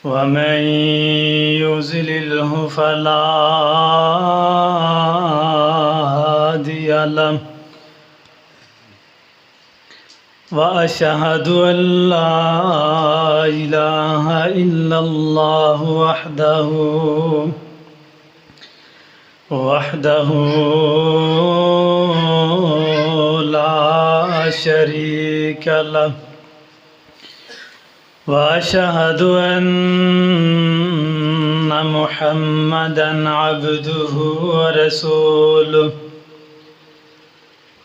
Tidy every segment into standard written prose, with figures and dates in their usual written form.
ومن يضلله فلا هادي له وأشهد أن لا إله إلا الله وحده لا شريك له وأشهد أن محمدا عبده ورسوله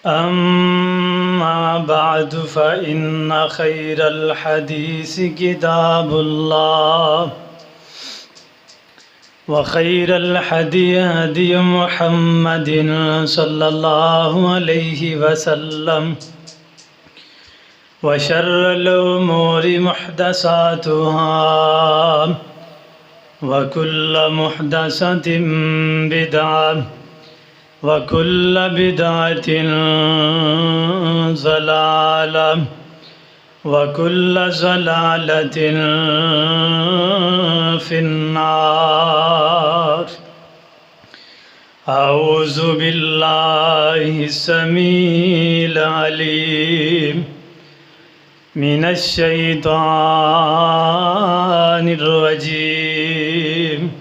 أما بعد فإن خير الحديث كتاب الله وخير الهدي هدي محمد صلى الله عليه وسلم وشر الأمور محدثاتها وكل محدثة بدعة وكل بدعة ضلالة وكل ضلالة في النار. أعوذ بالله السميع العليم من الشيطان الرجيم.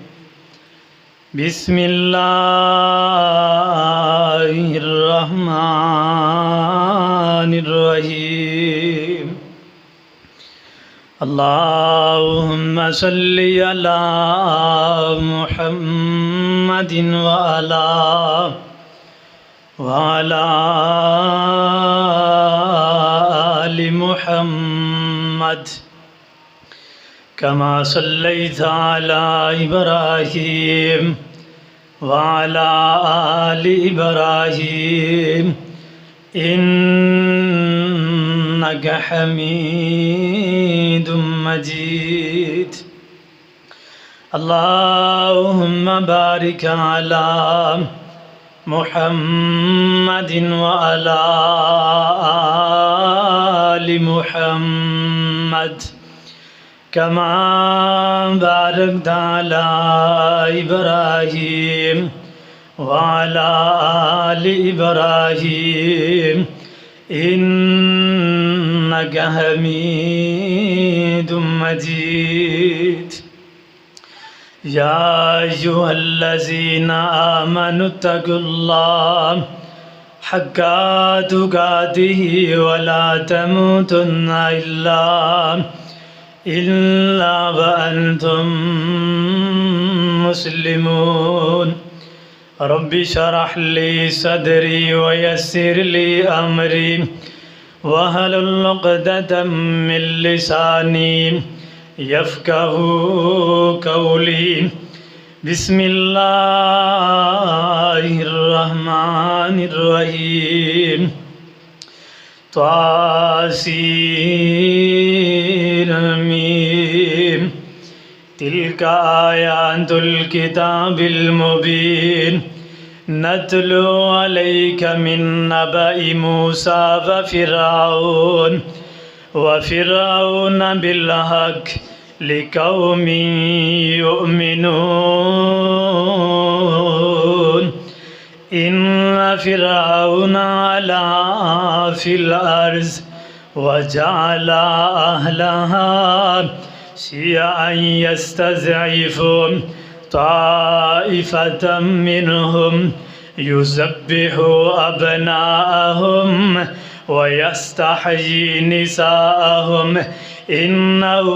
بسم الله الرحمن الرحيم. اللهم صل على محمد وعلى آل محمد كما صليت على إبراهيم وعلى آل إبراهيم إنك حميد مجيد. اللهم بارك على محمد وعلى آل محمد كما باركت على إبراهيم وعلى آل إبراهيم إنك حميد مجيد. يا أيها الذين آمنوا اتقوا الله حق تقاته ولا تموتن إلا وأنتم مسلمون. رب اشرح لي صدري ويسر لي أمري واحلل عقدة من لساني يفقه قولي. بسم الله الرحمن الرحيم. طاسين تلك آيات الكتاب المبين نتلو عليك من نبأ موسى وفرعون بالحق لقوم يؤمنون. إن فرعون علا في الأرض وجعل أهلها شيعا يستضعف طائفة منهم يذبح أبناءهم ويستحيي نساءهم إنه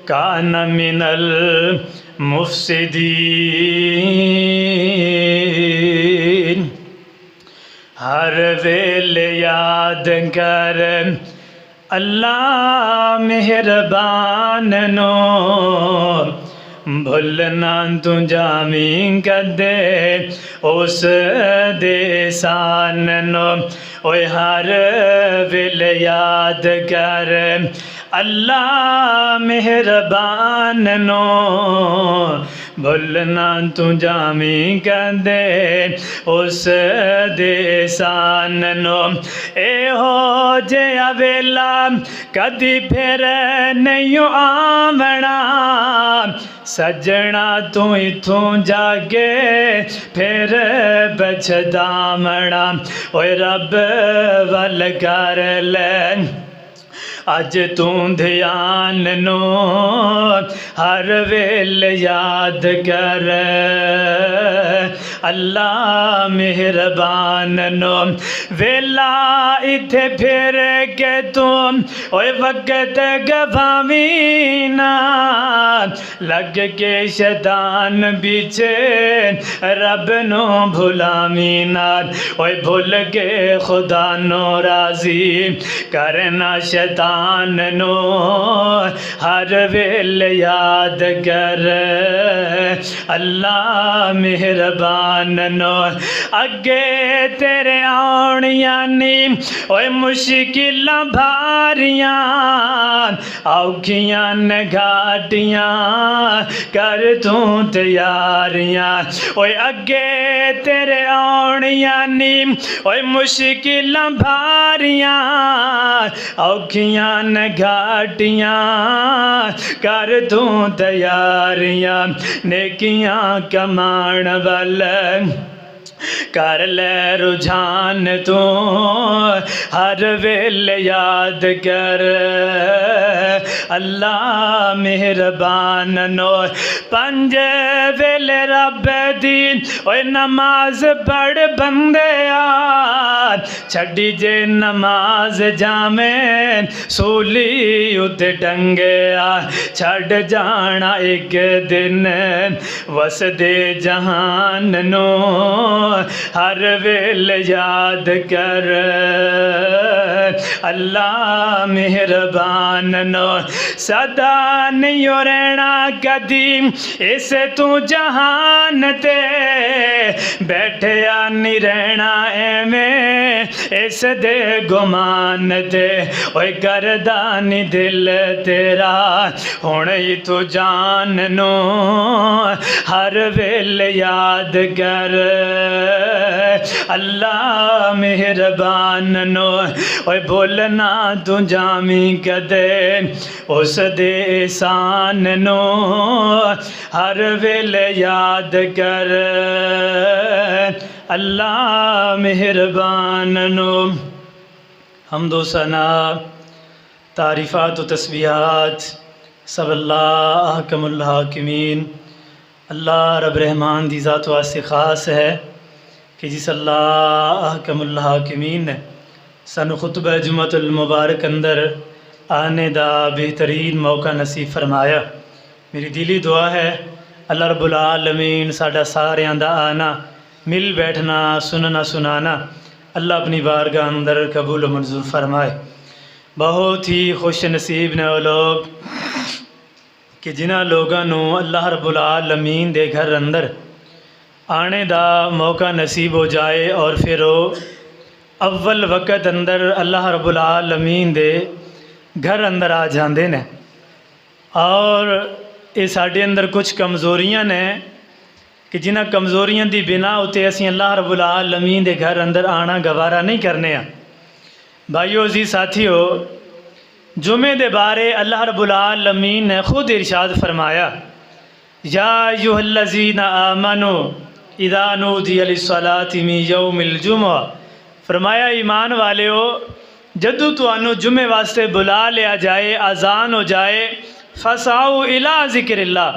كان من المفسدين. हर वेले याद कर अल्लाह मेहरबान नो भुलना तू जामी कदे उस देसान नो। ओए हर वेले याद कर अल्लाह मेहरबान नो भुलना तू जामी कदे उस दे सान नो एहो जिहा वेला कदी फिर नहीं आवना सजना तू इथों जागे फिर बछदामना ओए रब वल कर ले अज तू ध्यान नो हर वेल याद कर अल्लाह मेहरबान नो वेला इथे फिर के तुम ओए वक्त गवावी ना लग के शैतान पीछे रब नो भुलावी ना ओए भुल के खुदा नो राजी करना शैतान नो हर वेल याद कर अल्लाह मेहरबान नो अगे तेरे आउणियां नी ओए मुश्किल भारियां औखियां न घाटियां कर तू तैयारियां ओए अगे तेरे आउणियां नी ओए मुश्किल भारियां औखियां न घाटियां कर तू तैयारियां नेकियां कमाण वाल कर ले रुझान तू हर वेल याद कर अल्लाह मेहरबान नो पंज वेले रब दी ओए नमाज पढ़ बंदे छड़ी जे नमाज जामे सूली उते टंगे छड़ जाना एक दिन वसदे जहान नो हर वेल याद कर अल्लाह मेहरबान नो सदा नहीं रहना कदीम इस तू जहान ते बैठया नहीं रहना एवें इस दे गुमान ते ओए करदा नी दिल तेरा हुण ही तू जान नो हर वेल याद कर अल्लाह मेहरबान नो ओए भुलना तू जामी कदे उस दे एहसान नो हर वेले याद कर अल्लाह मेहरबान नो हम्दो सना तारीफ़ात व तस्बीहात सब अल्लाह अहकमुल हाकिमीन अल्लाह रब रहमान दी ज़ात वास्ते ख़ास है कि जिस अल्लाह अहकमुल हाकिमीन ने सानू खुतबा जुम्मतुल मुबारक अंदर आने दा बेहतरीन मौका नसीब फरमाया। मेरी दिली दुआ है अल्लाह रब्बुल आलमीन साडा सारियां दा आना मिल बैठना सुनना सुनाना अल्लाह अपनी बारगाह अंदर कबूल व मंजूर फरमाए। बहुत ही खुश नसीब ने वो लोग कि जिन्हां लोगों नू अल्लाह रब्बुल आलमीन दे घर अंदर आने दा मौका नसीब हो जाए और फिर वो अव्वल वक़्त अंदर अल्लाह रब्बुल आलमीन दे घर अंदर आ जाते ने। और ये साढ़े अंदर कुछ कमज़ोरियां ने कि जिन्हां कमज़ोरियां दी बिना उत्ते असीं अल्लाह रब्बुल आलमीन दे घर अंदर आना गवारा नहीं करने। भाइयों जी साथियों, जुमे दे बारे अल्लाह रब्बुल आलमीन ने खुद इरशाद फरमाया, या अय्युहल्लज़ीना आमनू इज़ा नूदिया लिस्सलाति मिन यौमिल जुमुआ, फरमाया ईमान वालेओ जदू तुहानू जुमे वास्ते बुला लिया जाए अजान हो जाए फसाओ इला ज़िक्रिल्लाह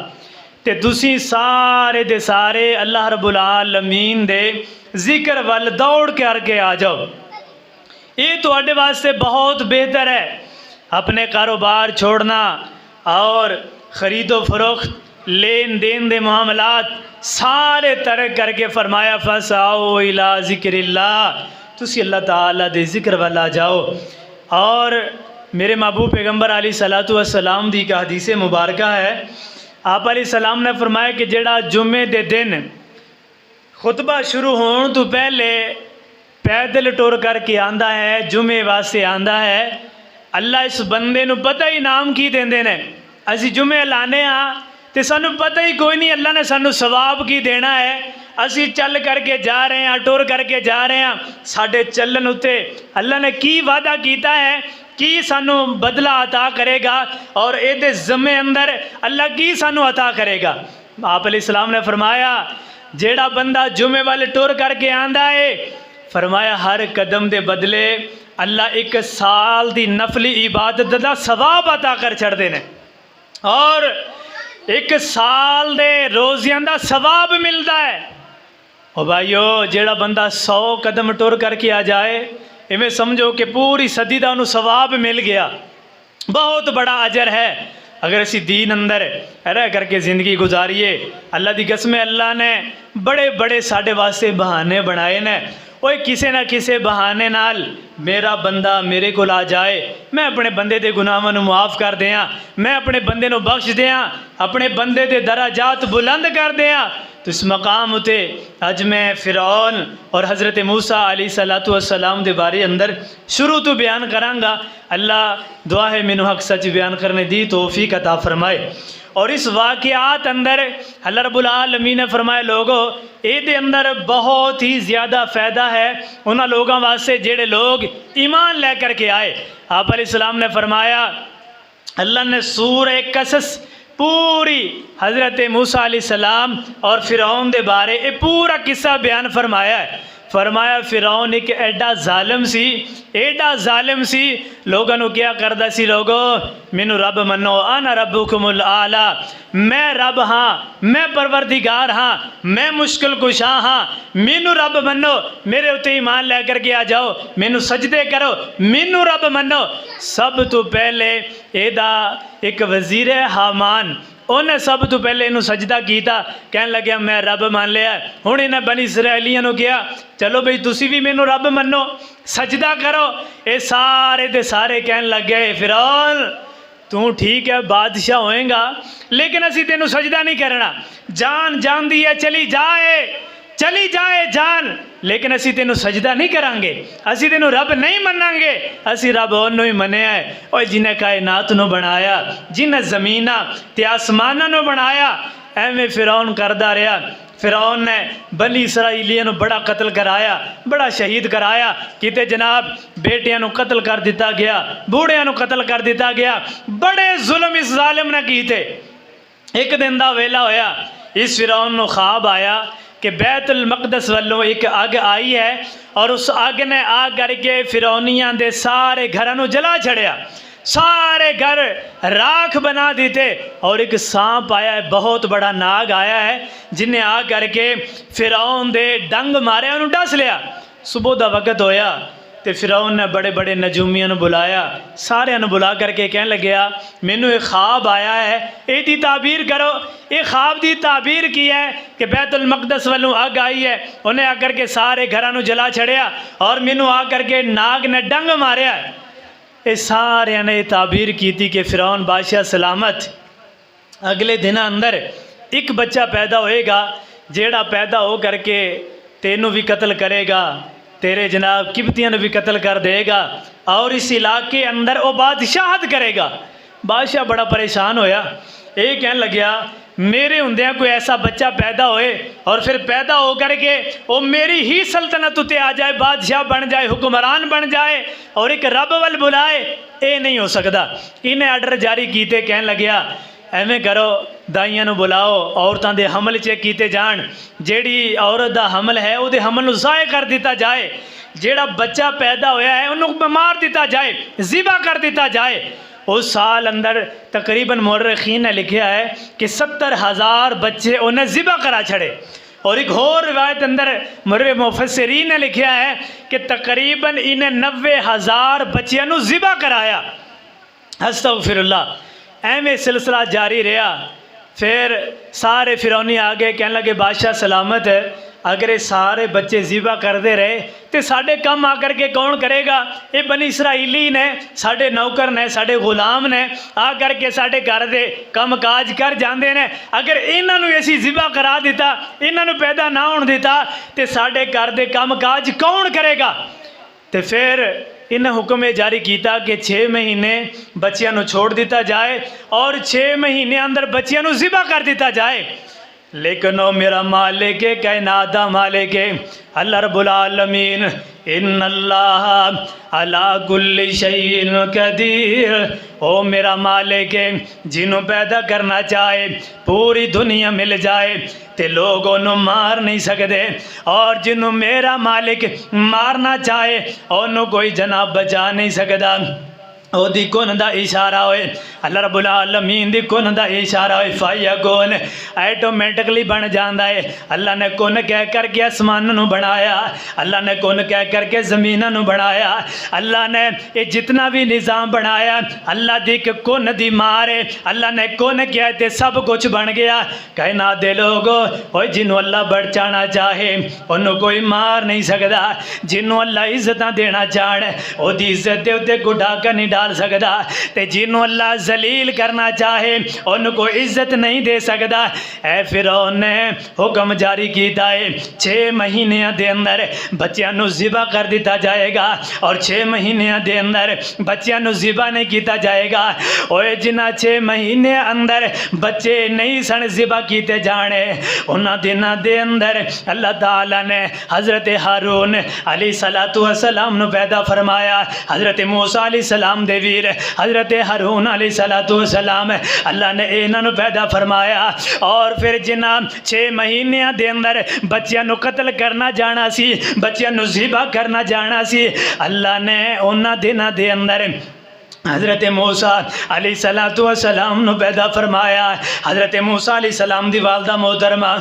ते तुसी सारे दे सारे अल्लाह रब्बुल आलमीन दे जिक्र वल दौड़ करके आ जाओ। ये तुहाडे वास्ते बहुत बेहतर है। अपने कारोबार छोड़ना और ख़रीदो फरोख्त लेन देन दे मामलात सारे तरक करके फरमाया फसाओ इला ज़िक्रिल्लाह, तुसी अल्लाह ताला दे जिक्र वाल आ जाओ। और मेरे महबूब पैगंबर अलैहिस्सलातु वस्सलाम दी एक हदीस मुबारक है, आप अलैहिस्सलाम ने फरमाया कि जेड़ा जुम्मे दे दिन खुतबा शुरू होने तो पहले पैदल टुर करके आंदा है, जुम्मे वास्ते आंदा है, अल्लाह इस बंदे नू पता ही नाम की देंदे ने। असी जुम्मे लाने तो सानू पता ही कोई नहीं अल्लाह ने सानू सवाब की देना है। असी चल करके जा रहे हैं, टुर करके जा रहे हैं, साढ़े चलन उत्ते अल्लाह ने की वादा किया है कि सानू बदला अता करेगा और ये ज़म्मे अंदर अल्लाह की सानू अता करेगा। आप अलैहिस्सलाम ने फरमाया जेड़ा बंदा जुमे वाले टुर करके आंदा है, फरमाया हर कदम दे बदले अल्लाह एक साल दी नफली इबादत दा सवाब अता कर छड़दे ने और एक साल दे रोज़ियां दा सवाब मिलता है। ओ भाईओ जेड़ा बंदा 100 कदम टुर करके आ जाए, इवें समझो कि पूरी सदी का उन्होंने सवाब मिल गया। बहुत बड़ा अजर है अगर असी दीन अंदर रह करके ज़िंदगी गुजारिए। अल्लाह की कसम, अल्लाह ने बड़े बड़े साढ़े वास्ते बहाने बनाए ने। ओए किसी ना किसी बहाने नाल मेरा बंदा मेरे को आ जाए, मैं अपने बंदे के गुनाहों को मुआफ़ कर दियाँ, मैं अपने बंदे को बख्श दियाँ, अपने बंदे के दराजात बुलंद कर दियाँ। तो इस मकाम उते अज मैं फ़िरौन और हज़रत मूसा अलैहिस्सलातु वस्सलाम के बारे अंदर शुरू तो बयान करांगा। अल्लाह दुआ है मैनू हक सच बयान करने दी तौफीक अता फरमाए। और इस वाक़यात अंदर अल्लाह रब्बुल आलमीन ने फरमाया लोगो ये अंदर बहुत ही ज़्यादा फ़ायदा है उन्होंने लोगों वास्ते जेड़े लोग ईमान ले करके आए। आप अलैहिस्सलाम ने फरमाया, अल्लाह ने सूरह कसस पूरी हज़रत मूसा अलैहिस्सलाम और फ़िरौन के बारे ये पूरा किस्सा बयान फरमाया है। फरमाया फ़िरौन एक एडा जालिम सी, एडा जालिम सी, लोगों को क्या करता सी, लोगों मैनू रब मनो, आना रब्बुकुमुल आला, मैं रब हाँ, मैं परवरदिगार हाँ, मैं मुश्किल कुशा हाँ, मैनू रब मनो, मेरे उत्ते ईमान लै करके आ जाओ, मैनू सजदे करो, मैनू रब मनो। सब तो पहले एदा एक वजीर है हामान, उन्हें सब तो पहले इनू सजदा किया, कह लग्या मैं रब मान लिया। हुण इन्हें बनी इसराइलियां नूं कहा चलो बई तुसी भी मैनू रब मनो, सजदा करो। ये सारे दे सारे कहन लग गए फिरौन तू ठीक है बादशाह होएगा लेकिन असी तेनू सजदा नहीं करना, जान जान दी है चली जाए जान, लेकिन असी तेनू सजदा नहीं करांगे, असी तेनू रब नहीं मनांगे, असी रब उन्होंने ही मनिया है और जिन्हें कायनात नू बनाया, जिन्हें ज़मीना ते आसमाना नू बनाया। एवें फिरौन करदा रहा। फिरौन ने बनी इसराइलियां नू बड़ा कत्ल कराया, बड़ा शहीद कराया, किते जनाब बेटियां नू कत्ल कर दिता गया, बूढ़ियां नू कत्ल कर दिता गया, बड़े जुल्म इस जालिम ने कीते। एक दिन का वेला होया, इस फिरौन नू ख्वाब आया कि बैतुल मक़दस वालों एक अग आई है और उस अग ने आ करके फिरौनियां दे सारे घरों नू जला छड़िया, सारे घर राख बना देते और एक सांप आया है, बहुत बड़ा नाग आया है जिन्हें आ करके फिरौन दे डंग मारे उन्होंने डस लिया। सुबह का वक्त होया तो फिरौन ने बड़े बड़े नजूमियों ने बुलाया, सारे बुला करके कह लग्या मैनू एक ख्वाब आया है, यदी ताबीर करो। ये ख्वाब की ताबीर की है कि बैतुल मक़दस वालों अग आई है, उन्हें आकर के सारे घरों जला छड़िया और मैनू आकर के नाग ने डंग मारिया। ये सारे ने ताबीर की थी कि फिरौन बादशाह सलामत। अगले दिन अंदर एक बच्चा पैदा होएगा जेड़ा पैदा हो करके तेनू भी कत्ल करेगा, तेरे जनाब किबतियां भी कत्ल कर देगा और इस इलाके अंदर वो बादशाहत करेगा। बादशाह बड़ा परेशान होया, ये कहने लग्या मेरे हुंदियां कोई ऐसा बच्चा पैदा होए और फिर पैदा हो करके वो मेरी ही सल्तनत उत्ते आ जाए, बादशाह बन जाए, हुक्मरान बन जाए और एक रब वल बुलाए, ये नहीं हो सकता। इन्हें आर्डर जारी किए, कहने लग्या एवें करो दाइयां नू बुलाओ, औरतों के हमल चेक किए जान, जेड़ी औरत का हमल है वो हमल नू ज़ाय कर दिता जाए, जेड़ा बच्चा पैदा होया है उन्होंने मार दिता जाए, ज़िबा कर दिता जाए। उस साल अंदर तकरीबन मुर्रखीन ने लिखा है कि 70,000 बच्चे उन्हें ज़िबा करा छड़े और एक और रिवायत अंदर मुर्रे मुफस्सिरीन ने लिखा है कि तकरीबन इन्हें 90,000 बच्चियों को ज़िबा कराया। अस्तग़फिरुल्लाह। एवें सिलसिला जारी रहा। फिर सारे फिरौनी आ गए, कहने लगे बादशाह सलामत है, अगर ये सारे बच्चे ज़िबा करते रहे तो साढ़े कम आकर के कौन करेगा? ये बनी इसराइली ने, साढ़े नौकर ने, साढ़े गुलाम ने आ करके साढ़े घर के कम काज कर जाते हैं। अगर इन्हों असी ज़िबा करा दिता, इन्हों पैदा ना होने दिता तो साढ़े घर के कम काज कौन करेगा? तो फिर इन्हें हुक्म जारी किया कि 6 महीने बच्चियां नूं छोड़ दिता जाए और 6 महीने अंदर बच्चियां नूं ज़िबा कर दिता जाए। लेकिन ओ मेरा मालिक है, कायनात दा मालिक है, अल्लाह रब्बुल आलमीन, इन्नल्लाह अला कुल्ली शैइन कदीर। ओ मेरा मालिक है, जिन्हों पैदा करना चाहे पूरी दुनिया मिल जाए ते लोग उन्हों मार नहीं सकते, और जिन्हों मेरा मालिक मारना चाहे उन्हों कोई जनाब बचा नहीं सकता। ओदी कुन दा इशारा होए, अल्लाह रब्बुल आलमीन दी कुन दा इशारा होए, फयकुन ऐटोमैटिकली बन जाता है। अल्लाह ने कुन कह करके आसमान नूं बनाया, अल्लाह ने कुन कह करके ज़मीन नूं बनाया, अल्लाह ने ये जितना भी निज़ाम बनाया अल्लाह दी कुन दी मार है। अल्लाह ने कुन किया ते सब कुछ बन गया। कायनात दे लोगो, ओए जिन्हों अल्लाह बचाना चाहे उन्होंने कोई मार नहीं सकता। जिन्हों अल्लाह इज्जत देना चाहे ओदी इज्जत दे उत्ते कोई डाका नहीं डाल सकता, ते जिन्हों अल्लाह जलील करना चाहे उनको इज्जत नहीं दे सकता। ऐ फिरौन ने हुक्म जारी किया है 6 महीने के अंदर बच्चों को ज़िबा कर दिता जाएगा, और 6 महीने के अंदर बच्चों को ज़िबा नहीं किया जाएगा। और जिन्हें 6 महीने अंदर बच्चे नहीं सन ज़िबा किए जाने, उन्होंने दिनों के अंदर अल्लाह ताला ने हज़रत हारून अलैहिस्सलातु वस्सलाम नूं पैदा फरमाया। हज़रत मूसा अलैहिस्सलाम दे वीर हज़रत हारून अलैहिस्सलातु वस्सलाम अल्लाह ने इन्हों पैदा फरमाया। और फिर जिन्ना 6 महीने के अंदर बच्चों को कत्ल करना जाना सी, बच्चों को ज़िबा करना जाना सी, अल्लाह ने उन्होंने दिनों के अंदर हज़रत मूसा अलैहिस्सलातु वस्सलाम नूं पैदा फरमाया। हज़रत मूसा अलैहिस्सलाम दी वालदा मोहतरमा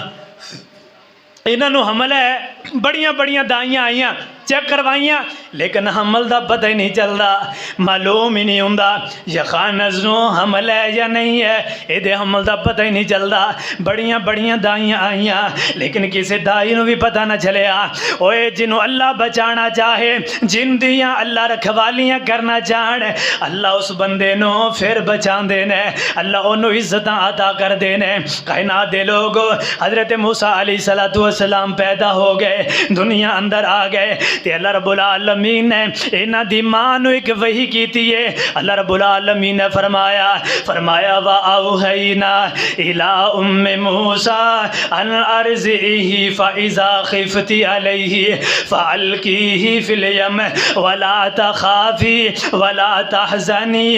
इन्हों हमल है, बड़िया बड़िया दाइयाँ आईयां चेक करवाइया, लेकिन हमल का पता ही नहीं चलता, मालूम ही नहीं होंदा यखानज़ नूं हमल है या नहीं है, ये हमल का पता ही नहीं चलता। बड़िया बड़िया दाइयाँ आईयां लेकिन किसी दाई नूं भी पता ना चलिया। ओए जिन्हों अल्लाह बचाना चाहे, जिन दियाँ अल्लाह रखवालियाँ करना चाहन, अल्लाह उस बंदे नूं फिर बचाते ने, अल्लाह उन्होंने इज्जत अता करते हैं। कायनात दे लोग हज़रत मूसा अलैहिस्सलातु वस्सलाम पैदा हो गए, दुनिया अंदर आ गए, ते अल्लाह रब्बुल आलमीन ने इन्हां दी मां नूं एक वही कीती है। अल्लाह रब्बुल आलमीन ने फरमाया वा औहैना इला उम्मे मूसा अन अर्ज़िही फ़इज़ा ख़िफ़्ती अलैहि फ़अल्क़ीही फ़िल यम वला तख़ाफ़ी वला तहज़नी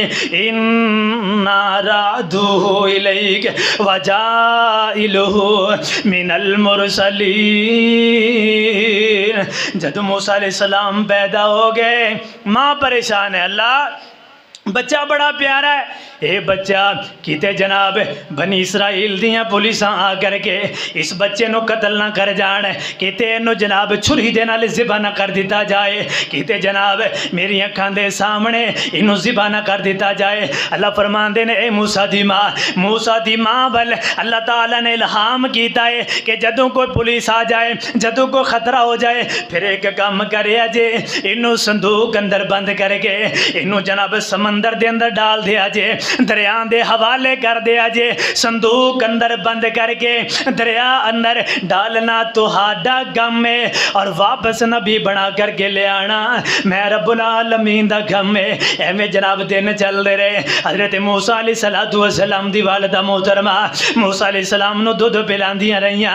इन्ना रादूहु इलैक व जाइलुहु मिनल मुरसलीन। जब मूसा अलैहिस्सलाम पैदा हो गए, माँ परेशान है, अल्लाह बच्चा बड़ा प्यारा है, ये बच्चा किते जनाब बनी इसराइल दियाँ पुलिसां आ करके इस बच्चे को कतल ना कर जान, किते इनू जनाब छुरी दे नाल ज़िबा ना कर दिता जाए, किते जनाब मेरी अखां दे सामने इनू ज़िबा ना कर दिता जाए। अल्लाह फरमांदे ने ए मूसा दी माँ वल अल्लाह ताला ने इल्हाम कीता है कि जदों कोई पुलिस आ जाए, जदों कोई खतरा हो जाए, फिर एक काम करे जे इनू संदूक अंदर बंद करके इनू जनाब समंदर दे अंदर डाल दिया जे, दरिया दे हवाले कर दिया जे, संदूक अंदर बंद करके दरिया अंदर डालना तुहाडा गम है, और वापस नबी बना करके ले आना मैं रब्बुल आलमीन दा गम है। एवें जनाब दिन चलते रहे। हज़रत मूसा अलैहिस्सलातु वस्सलाम दी वालिदा मोहतरमा मूसा अलैहिस्सलाम नूं दुध पिलांदियां रहियां।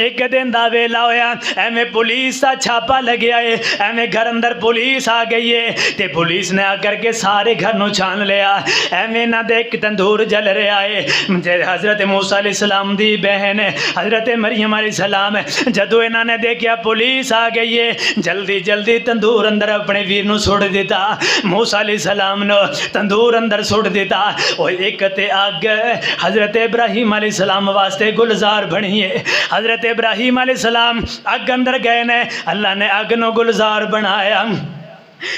एक दिन दा वेला होया, एवें पुलिस दा छापा लग्या है, एवें घर अंदर पुलिस आ गई है, ते पुलिस ने आकर के सारे घर नूं छान लिया। एवें ना दे एक तंदूर जल रहा है। हज़रत मूसा अलैहिस्सलाम दी बहन हज़रत मरियम अलैहिस्सलाम जदों इन्हां ने देखा पुलिस आ गई है, जल्दी जल्दी तंदूर अंदर अपने वीर नूं सुट दिता। मूसा अलैहिस्सलाम ने तंदूर अंदर सुट दिता। और एक ते अग हज़रत इब्राहीम अलैहिस्सलाम वास्ते गुलजार बनी है। हज़रत इब्राहीम अलैहिस्सलाम अग अंदर गए ने, अल्लाह ने अग नूं गुलजार बनाया।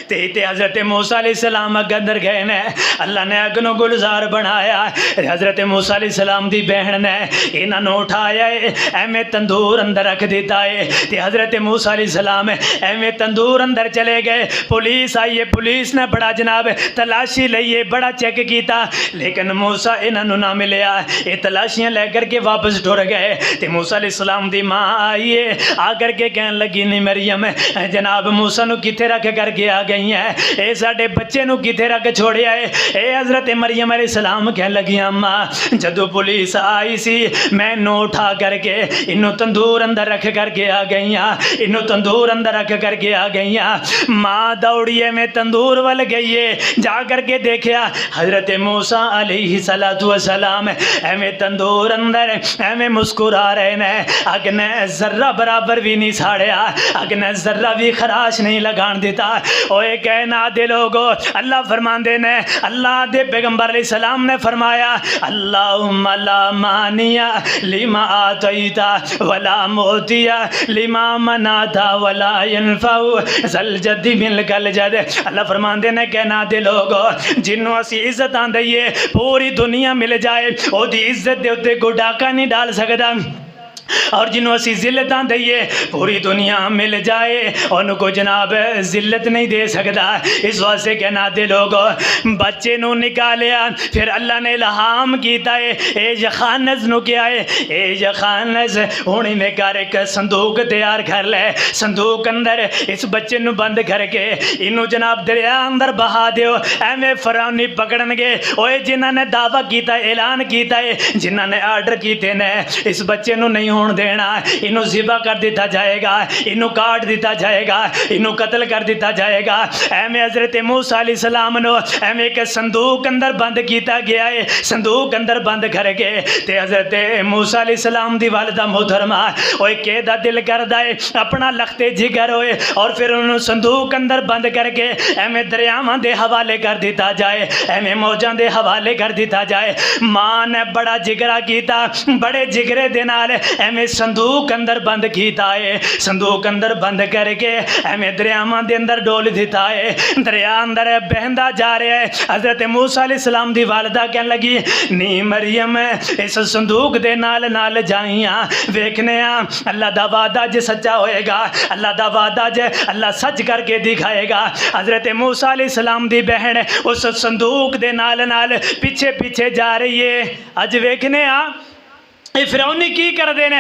ते हज़रत मूसा अलैहिस्सलाम अग अंदर गए ने, अल्लाह ने अग्नों गुलजार बनाया। हज़रत मूसा अलैहिस्सलाम दी बहन ने इन्होंने उठाया है, एवें तंदूर अंदर रख दिता है। ते हज़रत मूसा अलैहिस्सलाम एवें तंदूर अंदर चले गए। पुलिस आई है, पुलिस ने बड़ा जनाब तलाशी लईए, बड़ा चेक किया, लेकिन मूसा इन्होंने ना मिलिया। ये तलाशियाँ लेकर के वापस टुर गए। तो मूसा अलैहिस्सलाम दी माँ आई है, आकर के कहन लगी नी मरियम जनाब मूसा नू किथे रख करके आ गई है, ये साडे बच्चे नू किथे रख छोड़िया है। ये हज़रत मरियम अलैहिस्सलाम कहन लगी अम्मा जदों पुलिस आई सी मैं इनू उठा करके इनू तंदूर अंदर रख करके आ गई हाँ, इनू तंदूर अंदर रख करके आ गई हाँ। माँ दौड़िए में तंदूर वाल गई है, जा करके देखा हज़रत मूसा अलैहिस्सलातु वस्सलाम एवें तंदूर अंदर एवें मुस्कुरा रहे ने। अग ने जर्रा बराबर भी नहीं साड़िया, अग ने जर्रा भी खराश नहीं लगान दिता। ओए कहना दे लोगो, अल्लाह फरमांदे ने, अल्लाह दे पैगंबर अलैहिस्सलाम ने फरमाया अल्लाहुम्मा ला मानिया लिमा आतैता वला मोतिया लिमा मनाता वला यनफउ ज़ल जद्दी मिलकल जद। अल्लाह फरमांदे ने कहना दे लोगो, जिन्हों असी इज्जत दईए पूरी दुनिया मिल जाए ओदी इज्जत दे उत्ते कोई डाका नहीं डाल सकता, और जिन्हों असी जिल्लत दईए पूरी दुनिया मिल जाए उनको जनाब जिल्लत नहीं दे सकता। इस वास्ते कहना दे लोग बच्चे नू निकालिया, फिर अल्लाह ने इल्हाम किया है ए यखानस नू क्या है, ए यखानस हुण इवें कर एक संदूक तैयार कर ले, संदूक अंदर इस बच्चे नू बंद करके इनू जनाब दरिया अंदर बहा दियो। एवें फरौनी पकड़नगे ओए जिन्हां ने दावा किया ऐलान किया है, जिन्हां ने आर्डर किए ने इस बच्चे नू नहीं होने देना, इनू ज़िबा कर दिया जाएगा, इनू काट दिया जाएगा, इनू कत्ल कर दिया जाएगा। एवें हज़रत मूसा अलैहिस्सलाम नो एवें एक संदूक अंदर बंद किया गया है, संदूक अंदर बंद करके ते हज़रत मूसा अलैहिस्सलाम दी वालिदा मोहतरमा ओए केदा दिल करदा है अपना लखते जिगर होए और फिर उन्होंने संदूक अंदर बंद करके एवें दरियावां दे हवाले कर दिया जाए, एवें मौजां दे हवाले कर दिया जाए। मां ने बड़ा जिगरा किया, बड़े जिगरे दे नाल एवें संदूक अंदर बंद किया है, संदूक अंदर बंद करके एवें दरियावां दे अंदर डोल दिता है, दरिया अंदर बहंदा जा रहा है। हज़रत मूसा अलैहिस्सलाम दी वालिदा कहन लगी नी मरियम इस संदूक दे नाल नाल जाइयां, वेखने अल्लाह दा वादा जे सच्चा होएगा, अल्लाह दा वादा जे अल्लाह सच करके दिखाएगा। हज़रत मूसा अलैहिस्सलाम दी बहन उस संदूक दे नाल नाल पीछे पीछे जा रही है। अज वेखने ये फिरौनी की कर देने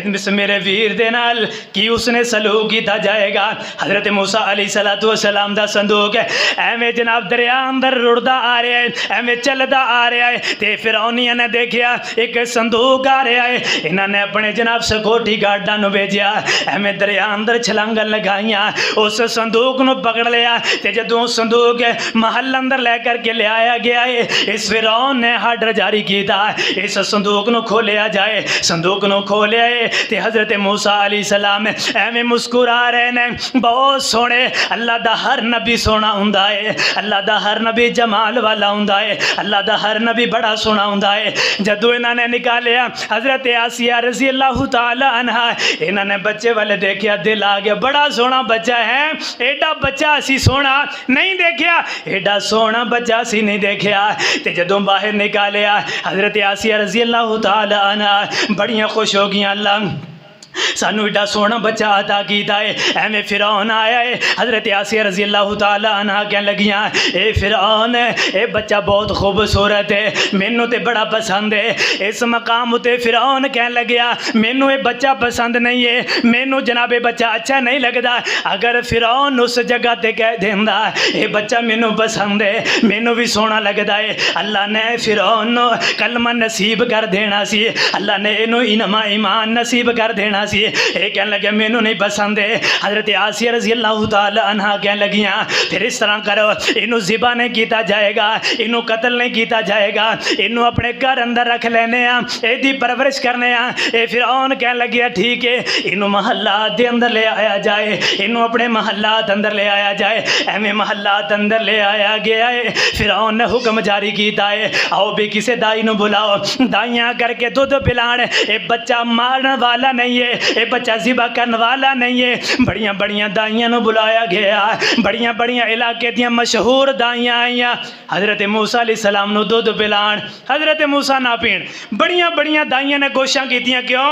इस मेरे वीर दे नाल की उसने सलूक किया जाएगा। हज़रत मूसा अलैहिस्सलातु वस्सलाम दा संदूक एवें जनाब दरिया अंदर रुड़दा आ रहा है, एवें चलदा आ रहा है। ते फिरौनिया ने देखिया एक संदूक आ रहा है, इन्होंने अपने जनाब सिक्योरिटी गार्डां नूं भेजिया, एवें दरिया अंदर छलांगन लगाइयां, उस संदूक नूं पकड़ लिया। ते जदों संदूक महल अंदर लैकर के लियाया गया है, इस फिरौन ने आर्डर जारी किया इस संदूक नूं खोलिया जाए। संदूक नूं खोलिया है ते हज़रत मूसा अलैहिस्सलाम एवें मुस्कुरा रहे ने, बहुत सोहने। अल्लाह दा हर नबी सोहना हुंदा है, अल्लाह दा हर नबी जमाल वाला हुंदा है, अल्लाह दा हर नबी बड़ा सोहना हुंदा है। जदों इन्होंने निकालिया हज़रत आसिया रज़ी अल्लाह तआला अन्हा, इन्होंने बच्चे वाले देखिया, दिल आ गया, बड़ा सोहना बच्चा है, एडा बच्चा असी सोहना नहीं देखिया, एडा सोहना बच्चा असी नहीं देखिया। ते जदों बाहर निकालिया हज़रत आसिया रज़ी अल्लाह तआला अन्हा बड़ियां खुश हो गई, अल्लाह सानू एडा सोहना बच्चा अता कीता है। एवें फिरौन आया है, हज़रत आसिया रज़ी अल्लाह तआला अन्हा कहन लगियां ए फिरौन ए बच्चा बहुत खूबसूरत है, मैनू तो बड़ा पसंद है। इस मकाम उत्ते फिरौन कहन लग्या मैनू ये बच्चा पसंद नहीं है, मैनू जनाब ये बच्चा अच्छा नहीं लगता। अगर फिरौन उस जगह ते कह देंदा ये बच्चा मैनू पसंद है, मैनू भी सोहना लगता है, अल्लाह ने फिरौन कलमा नसीब कर देना सी, अल्लाह ने इनू इनमा ईमान नसीब कर देना सी। ये कहने लगे मैनू नहीं पसंद है। हज़रत आसिया रज़ी अल्लाह तआला अन्हा कहने लगियां फिर इस तरह करो, इनू ज़िबा नहीं किया जाएगा, इनू कत्ल नहीं किया जाएगा, इनू अपने घर अंदर रख लेने, एदी परवरिश करने। ये फिरौन कहने लगिया ठीक है, इनू महल्लात दे अंदर ले आया जाए, इनू अपने महल्लात अंदर ले आया जाए। एवें महल्लात अंदर ले आया गया है। फिरौन ने हुक्म जारी किया है आओ भी किसी दाई नू बुलाओ, दाइयाँ करके दुध पिलान, ये बच्चा मारने वाला नहीं है, ये बच्चा ज़िबा करने वाला नहीं है। बड़िया बड़िया दाइयां नूं बुलाया गया, बड़िया बड़िया इलाके दियां मशहूर दाइयां आईयां हज़रत मूसा अलैहिस्सलाम नूं दुध पिलाण, हज़रत मूसा ना पीण। बड़िया बड़िया दाइयां ने कोशिशां कीतियां, क्यों?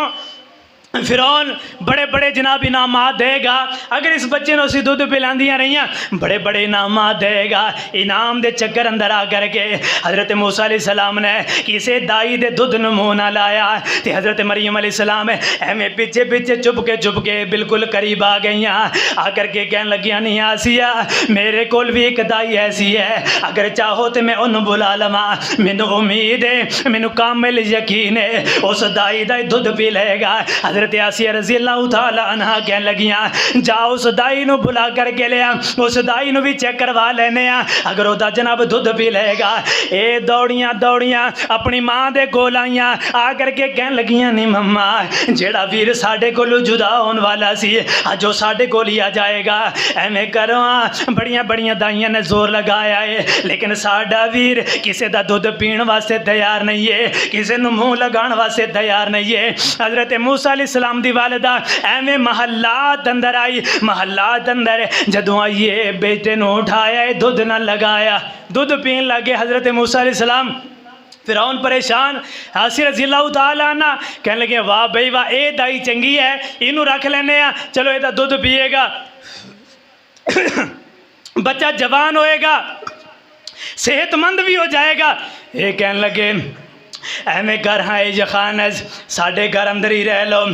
फिरौन बड़े बड़े जनाब इनामात देगा अगर इस बच्चे ने उसी दुध पिलांदियां रहियां, बड़े बड़े इनामात देगा। इनाम दे चक्कर अंदर आ करके हज़रत मूसा अलैहिस्सलाम ने किसी दाई दे दुध नूं मुँह ना लाया तो हज़रत मरियम अलैहिस्सलाम एवें पीछे पीछे चुप के बिल्कुल करीब आ गई, आकर के कहन लगियां, नहीं आसिया मेरे कोल भी एक दाई ऐसी है, अगर चाहो तो मैं उन्होंने बुला लवा, मैनू उम्मीद है, मैनू कामिल यकीन है उस दाई दा दुध पी लेगा। हज़रत आसिया रज़ी अल्लाह तआला अन्हा कहन लगियां, जाओ उस दाई नूं बुला करके लिया, उस दाई नूं भी चेक करवा लेने आ, अगर वह जनाब दुध पी लेगा। ये दौड़ियां दौड़ियां अपनी माँ दे कोल आईयां, आ करके कहन लगियां, नहीं मम्मा जेड़ा वीर साडे कोलों जुदा होने वाला सी अज वो साडे कोल ही आ जाएगा। एवें करो, बड़िया बड़िया दाइयां ने जोर लगाया है लेकिन साडा वीर किसी का दुध पीण वास्ते तैयार नहीं है, किसी नूं मूँह लगाण वास्ते तैयार नहीं है। हज़रत मूसा अलैहिस्सलाम दी वालिदा एवें महल्लात अंदर आई, महल्लात अंदर जदों आइए बेटे नूं उठाया, दुध ना लगाया, दुध पीन लगे हज़रत मूसा अलैहिस्सलाम। फिरौन परेशान, आसिया रज़ी अल्लाह तआला अन्हा कहने लगे, वाह बई वाह, ये दाई चंगी है, इनू रख लेने आ, चलो ਇਹਦਾ दुध पिएगा, बच्चा जवान होएगा, सेहतमंद भी हो जाएगा। ये कहने लगे, एवें कर हाँ यखानस साढ़े घर अंदर ही रह लो,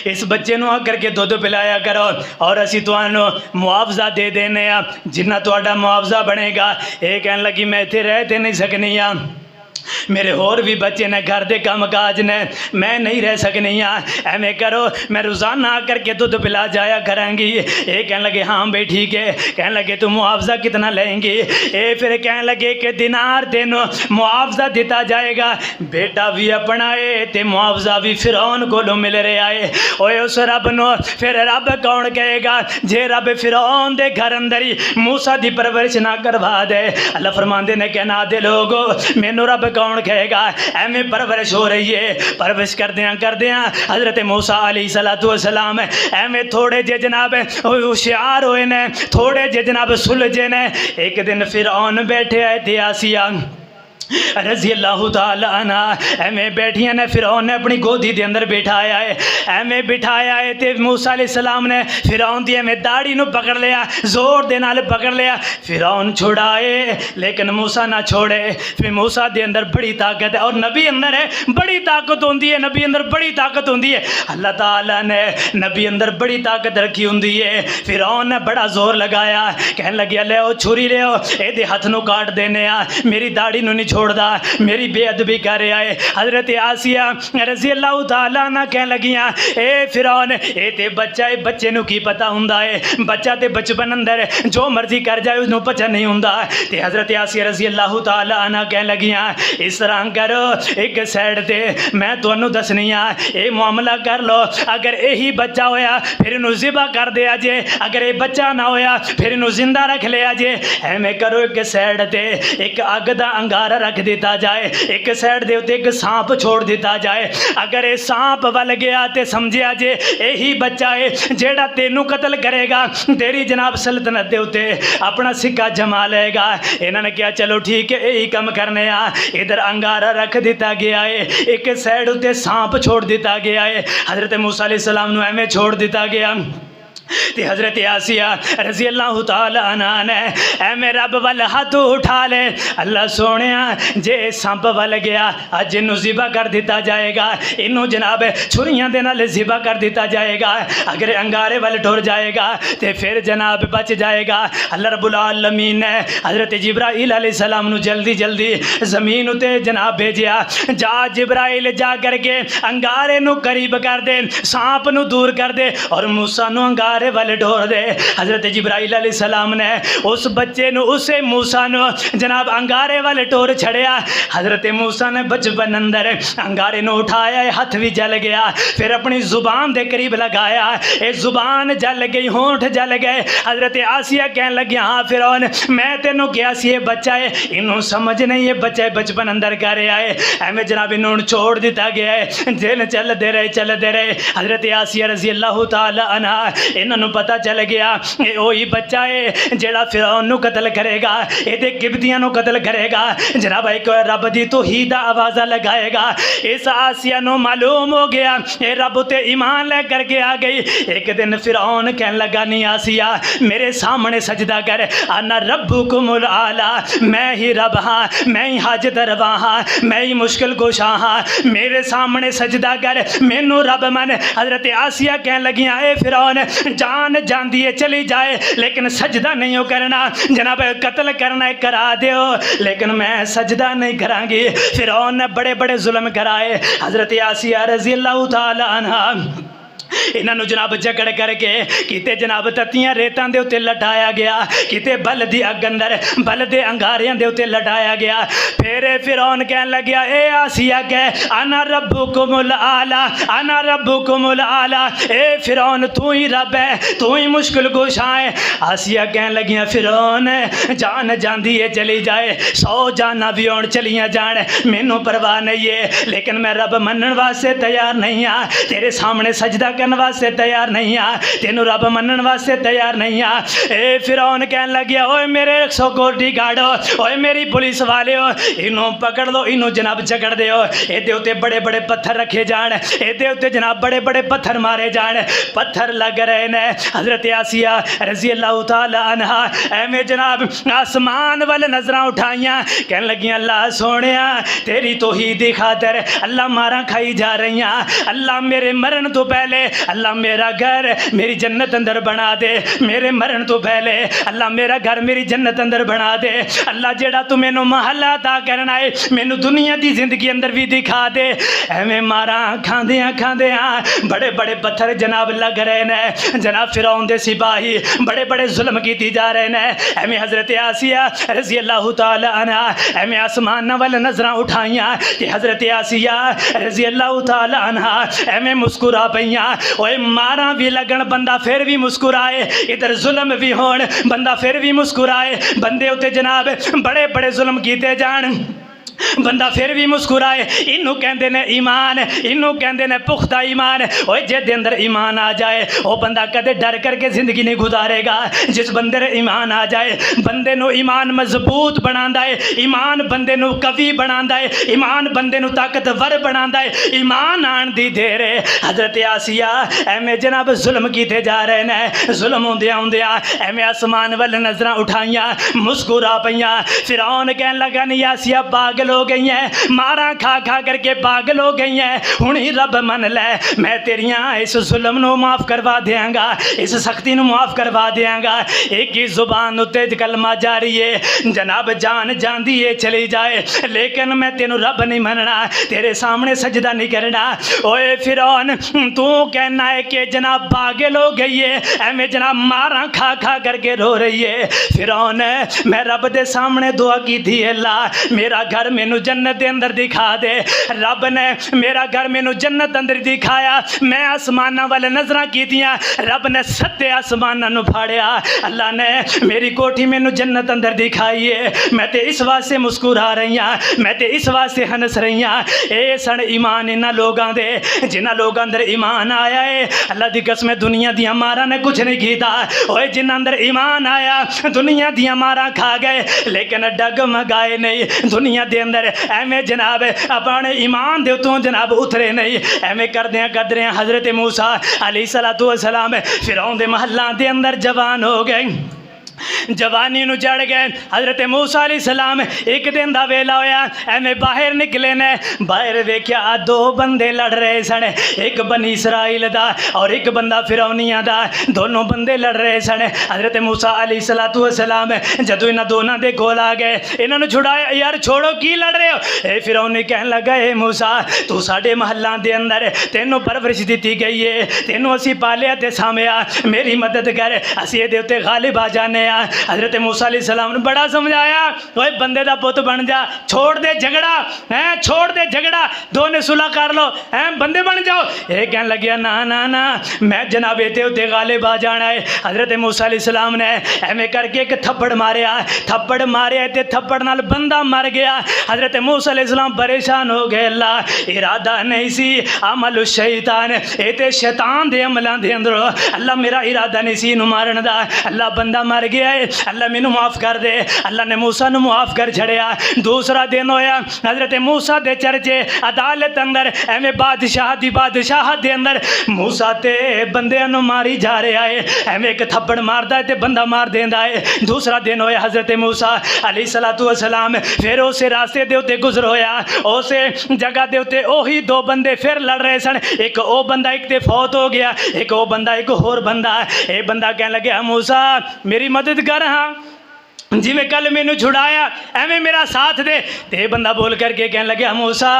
इस बच्चे नूं आकर के दुध पिलाया करो और असी तुहानू मुआवजा दे देने आ, जिन्ना तुहाडा मुआवजा बनेगा। ये कहने लगी, मैं इत्थे रह ते नहीं सकनी आ, मेरे होर भी बच्चे ने, घर के काम काज ने, मैं नहीं रह सकनी हाँ, एवें करो मैं रोज़ाना आकर के दुध पिला जाया करांगी। ये कहने लगे, हाँ भाई ठीक है। कहने लगे, तू मुआवजा कितना लेंगी? ये फिर कहने लगे कि दिनार तेनों मुआवजा दिता जाएगा, बेटा भी अपना है तो मुआवजा भी फिरौन को मिल रहा है। ओए उस रब नो फिर रब कौन कहेगा जे रब फिरौन दे घर अंदर ही मूसा की परवरिश ना करवा दे। अल्लाह फरमांदे ने कहना दे लोगो मैनू रब कौन कहेगा? एवें परवरिश हो रही है, परवरिश करदियां हज़रत मूसा अलैहिस्सलाम एवें थोड़े जे जनाब होशियार होए ने, थोड़े जे जनाब सुलझे ने। एक दिन फिरौन बैठे आए थे, आसिया रज़ी अल्लाह तआला अन्हा एवें बैठियां ने, फिरौन ने अपनी गोदी के अंदर बिठाया है, एवें बिठाया है तो मूसा अलैहिस्सलाम ने फिरौन दी एवें दाढ़ी नूं पकड़ लिया, जोर दे नाल पकड़ लिया। फिरौन छुड़ाए लेकिन मूसा ना छोड़े। फिर मूसा दे अंदर बड़ी ताकत है और नबी अंदर है बड़ी ताकत होंदी है, नबी अंदर बड़ी ताकत होंदी है। अल्लाह ताला ने नबी अंदर बड़ी ताकत रखी होंदी है। फिरौन ने बड़ा जोर लगाया, कहने लगे ले ओ छुरी ले ओ, एदे हथ नूं काट देने आ, मेरी दाढ़ी नूं नहीं छोड़दा, मेरी बेअदबी कर रहा है। हज़रत आसिया रज़ी अल्लाह तआला अन्हा कहने लगियां, ए फिरौन ये ते बच्चा है, बच्चे नूं की पता हुंदा है, बच्चा ते बचपन अंदर जो मर्जी कर जाए उसनूं पता नहीं हुंदा। ते हज़रत आसिया रज़ी अल्लाह तआला अन्हा कहने लगियां, इस तरह करो एक साइड ते मैं तुहानूं दसनी आ, ये मामला कर लो, अगर यही बच्चा होया फिर इनू ज़िबा कर दिया जे, अगर ये बच्चा ना होया फिर इनू जिंदा रख लिया जे। एवें करो एक साइड ते एक अग दा अंगारा रख दिता जाए, एक साइड दे उत्ते एक सांप छोड़ दिता जाए। अगर ये सांप वल गया तो समझिया जे यही बच्चा है जेड़ा तेनू कतल करेगा, तेरी जनाब सल्तनत दे उत्ते अपना सिक्का जमा लेगा। इन्होंने कहा चलो ठीक है यही कम करने आ। इधर अंगारा रख दिता गया है, एक साइड उत्ते सांप छोड़ दिता गया है। हज़रत मूसा अलैहिस्सलाम नूं एवें छोड़ दिता गया ते हज़रत आसिया रज़ी अल्लाह तआला अन्हा ने एवें रब वाल हाथ उठा ले, अल्लाह सोने जे सांप वाल गया अज इनू ज़िबा कर दिता जाएगा, इनू जनाब छुरियां दे नाल ज़िबा कर दिता जाएगा। अगर अंगारे वाल टुर जाएगा तो फिर जनाब बच जाएगा। अल्लाह रब्बुल आलमीन ने हज़रत जिब्राइल अलैहिस्सलाम नू जल्दी जल्दी ज़मीन उते जनाब भेजिया, जा जिब्राइल जा करके अंगारे नू करीब कर दे, सांप नू दूर कर दे और मूसा नू अंगारे अंगारे वाले डोर दे। हज़रत जिब्राइल अलैहिस्सलाम ने उस बच्चे नू उसे मूसा नू जनाब अंगारे वाले डोर छड़िया। हज़रत मूसा ने बचपन अंदर अंगारे नू उठाया, हथ भी जल गया, फिर अपनी जुबान के करीब लगाया, ये जुबान जल गई, होंठ जल गए। हज़रत आसिया कहने लगी हाँ फिरौन मैं तेनों क्या सी ये बच्चा है, इन्हों समझ नहीं ये बच्चा है बचपन अंदर कर रहा है। एवं जनाब इन्होंने छोड़ दिता गया है। दिन चलते रहे। हज़रत आसिया रज़ी अल्लाह तआला अन्हा इन्होंने पता चल गया ये वही बच्चा है जेड़ा फिरौन नू कतल करेगा, ये किबतियां नू कतल करेगा। जनाब एक रब दी तौहीद आवाज़ा लगाएगा। इस आसिया नू मालूम हो गया ये रब ते ईमान ले करके आ गई। एक दिन फिरौन कहने लगा नहीं आसिया मेरे सामने सजदा कर, आना रब्बुकुमुल आला, मैं ही रब हाँ, मैं ही हाजत रवा हाँ, मैं ही मुश्किल कुशा हाँ, मेरे सामने सजदा कर, मैनू रब मन। हज़रत आसिया कहने लगियाँ ए फिरौन जान जाती है चली जाए लेकिन सजदा नहीं हो करना, जनाब कत्ल करना है करा दो लेकिन मैं सजदा नहीं करांगी। फिरौन ने बड़े बड़े जुल्म कराए। हज़रत आसिया रज़ी अल्लाह तआला अन्हा इन्हों जनाब झगड़ करके किते जनाब तत्तियां रेतां दे उत्ते लटाया गया, किते बल दी अग अंदर बल दे अंगारियां दे उत्ते लटाया गया। फिर फिरौन कहन लग्या ए आसिया कह आना रब्बुकुमुल आला, आना रब्बुकुमुल आला, ए फिरौन तू ही रब है, तू ही मुश्किल कुशा है। आसिया कहन लगियां फिरौन जान जाती है चली जाए, 100 जाना भी आउण चलियां जान मैनू परवाह नहीं है, लेकिन मैं रब मनण वास्ते तैयार नहीं हाँ, तेरे सामने सजदा करने वास्ते तैयार नहीं आ, तेनू रब मनण वास्ते तैयार नहीं आ। ए फिरौन कहन लग्या ओए मेरे सिक्योरिटी गार्ड हो, ओए मेरी पुलिस वाले हो, इन्हों पकड़ लो, इन्हों जनाब झगड़ दो, एदे उत्ते बड़े बड़े पत्थर रखे जान, एदे उत्ते जनाब बड़े बड़े पत्थर मारे जान। पत्थर लग रहे ने। हज़रत आसिया रज़ी अल्लाह तआला अन्हा एवें जनाब आसमान वाल नजरां उठाइयां, कहन लगियां अल्लाह सोहणिया तेरी तौहीद दी खातर अल्लाह मारा खाई जा रही, अल्लाह मेरे मरण तो पहले अल्लाह मेरा घर मेरी जन्नत अंदर बना दे, मेरे मरण तो पहले अल्लाह मेरा घर मेरी जन्नत अंदर बना दे। अल्लाह जेड़ा तू मैनू महला अता करना है मैनू दुनिया की जिंदगी अंदर भी दिखा दे। एवें मारा खांदियां बड़े बड़े पत्थर जनाब लग रहे ने। जनाब फिरौन दे सिपाही बड़े बड़े जुल्म की जा रहे ने। एवें हज़रत आसिया रज़ी अल्लाह तआला अन्हा एवें आसमान वाल नजरां उठाइयां कि हज़रत आसिया रज़ी अल्लाह तआला अन्हा एवें मुस्कुरा पईयां। ओए मारा भी लगन बंदा फिर भी मुस्कुराए, इधर जुल्म भी होण बंदा फिर भी मुस्कुराए, बंदे उत्ते जनाब बड़े बड़े जुल्म कीते जान बंदा फिर भी मुस्कुराए। इनू कहते ने ईमान, इनू कहते ने पुख्ता ईमान। ओए जे अंदर ईमान आ जाए वह बंदा कदे डर करके जिंदगी नहीं गुजारेगा। जिस बंदे ईमान आ जाए बंदे नू ईमान मजबूत बनांदा है, ईमान बंदे नू कवि बनांदा है, ईमान बंदे नू ताकतवर बनांदा है। ईमान आन दी देर है। हज़रत आसिया एवें जनाब जुल्म कीते जा रहे ने, जुल्म होंदियां होंदियां एवें आसमान वाल नजरां उठाइयां मुस्कुरा पईयां। फिरौन कहन लगा नहीं आसिया पागल हो गई हैं, मारा खा खा करके पागल हो गई हैं, हुण ही रब मन लै, मैं तेरियां इस जुल्म नू माफ़ करवा देंगा, इस सख्ती नू माफ़ करवा देंगा। एक ही जुबान उत्ते कलमा जारी है जनाब जान जाती है चली जाए लेकिन मैं तेनू रब नहीं मनना, तेरे सामने सजदा नहीं करना। ओए फिरौन तू कहना है कि जनाब पागल हो गई है, एवें जनाब मारा खा खा करके रो रही है। फिरौन मैं रब दे सामने दुआ की थी अल्लाह मेरा घर मैनू जन्नत के अंदर दिखा दे। रब ने मेरा घर मैनू जन्नत अंदर दिखाया, मैं आसमाना वाले नजर कीतियां, रब ने 7 आसमाना नू फाड़िया, अल्लाह ने मेरी कोठी मैनू जन्नत अंदर दिखाई है। मैं ते इस वास्ते मुस्कुरा रही हाँ, मैं ते इस वास्ते हंस रही हाँ। ये सन ईमान इन्होंने लोगों के जिन्होंने लोगों अंदर ईमान आया है। अल्लाह की कसम दुनिया दियां मारा ने कुछ नहीं किया। ओए जिन्होंने अंदर ईमान आया दुनिया दियां मारा खा गए लेकिन डगमगाए नहीं। दुनिया के अंदर एवें जनाब अपने ईमान दे उत्तों जनाब उतरे नहीं। एवें करदे हज़रत मूसा अलैहिस्सलातु वस्सलाम फिरौन दे महल्लां दे अंदर जवान हो गए। जवानी नू चढ़ गए। हज़रत मूसा अलैहिस्सलाम एक दिन का वेला होया, एवें बाहर निकले ने, बाहर वेख्या दो बंदे लड़ रहे सन, एक बनी इसराइल दा और एक बंदा फिरौनिया दा, दोनों बंदे लड़ रहे सन। हज़रत मूसा अलैहिस्सलाम जदों इन्हां दोनों दे कोल आ गए, इन्हां नू छुड़ाया, यार छोड़ो की लड़ रहे हो? ए फिरौनी कहन लगा, ए मूसा तू साडे महल्लां दे अंदर तेनों परवरिश दी गई है, तेनों असीं पालिया ते सामिया, मेरी मदद कर, असीं इहदे उत्ते गालिब आ जाने। हज़रत मूसा अलैहिस्सलाम ने बड़ा समझाया, ओए बंदे दा पुत बन जा, छोड़ दे झगड़ा है, छोड़ दे झगड़ा, दोने सुलह कर लो है, बंदे बन जाओ। ये कहन लगे ना ना ना, मैं जनाब इहदे उत्ते गालिब आ जाना है। हज़रत मूसा अलैहिस्सलाम ने एवें करके एक थप्पड़ मारिया, थप्पड़ मारिया ते थप्पड़ नाल बंदा मर गया। हज़रत मूसा अलैहिस्सलाम परेशान हो गए, अल्लाह इरादा नहीं सी, अमल शैतान, ये ते शैतान दे अमलों दे अंदरों, अल्लाह मेरा इरादा नहीं सी इनू मारन दा, अल्लाह बंदा मर गया है, अल्लाह मैनू माफ़ कर दे। अल्लाह ने मूसा नू माफ़ कर छड़िया। दूसरा दिन होया, हज़रत मूसा दे चर्चे अदालत अंदर, एवें बादशाह दी बादशाह दे अंदर मूसा ते बंदियां नू मारी जा रहा है, एवें एक थप्पड़ मारदा है ते बंदा मार देंदा है। दूसरा दिन होया, हज़रत मूसा अलैहिस्सलाम फिर उस रास्ते दे उत्ते गुजर होया, उस जगह दे उत्ते ओही दो बंदे फिर लड़ रहे सन, एक ओ बंदा एक ते फौत हो गया, एक ओ बंदा एक होर बंदा। ये बंदा कहने लगे, मूसा मेरी मदद कर, हाँ जिमें कल मैनू छुड़ाया एवें मेरा साथ दे। ते बंदा बोल करके कहने लगे, मूसा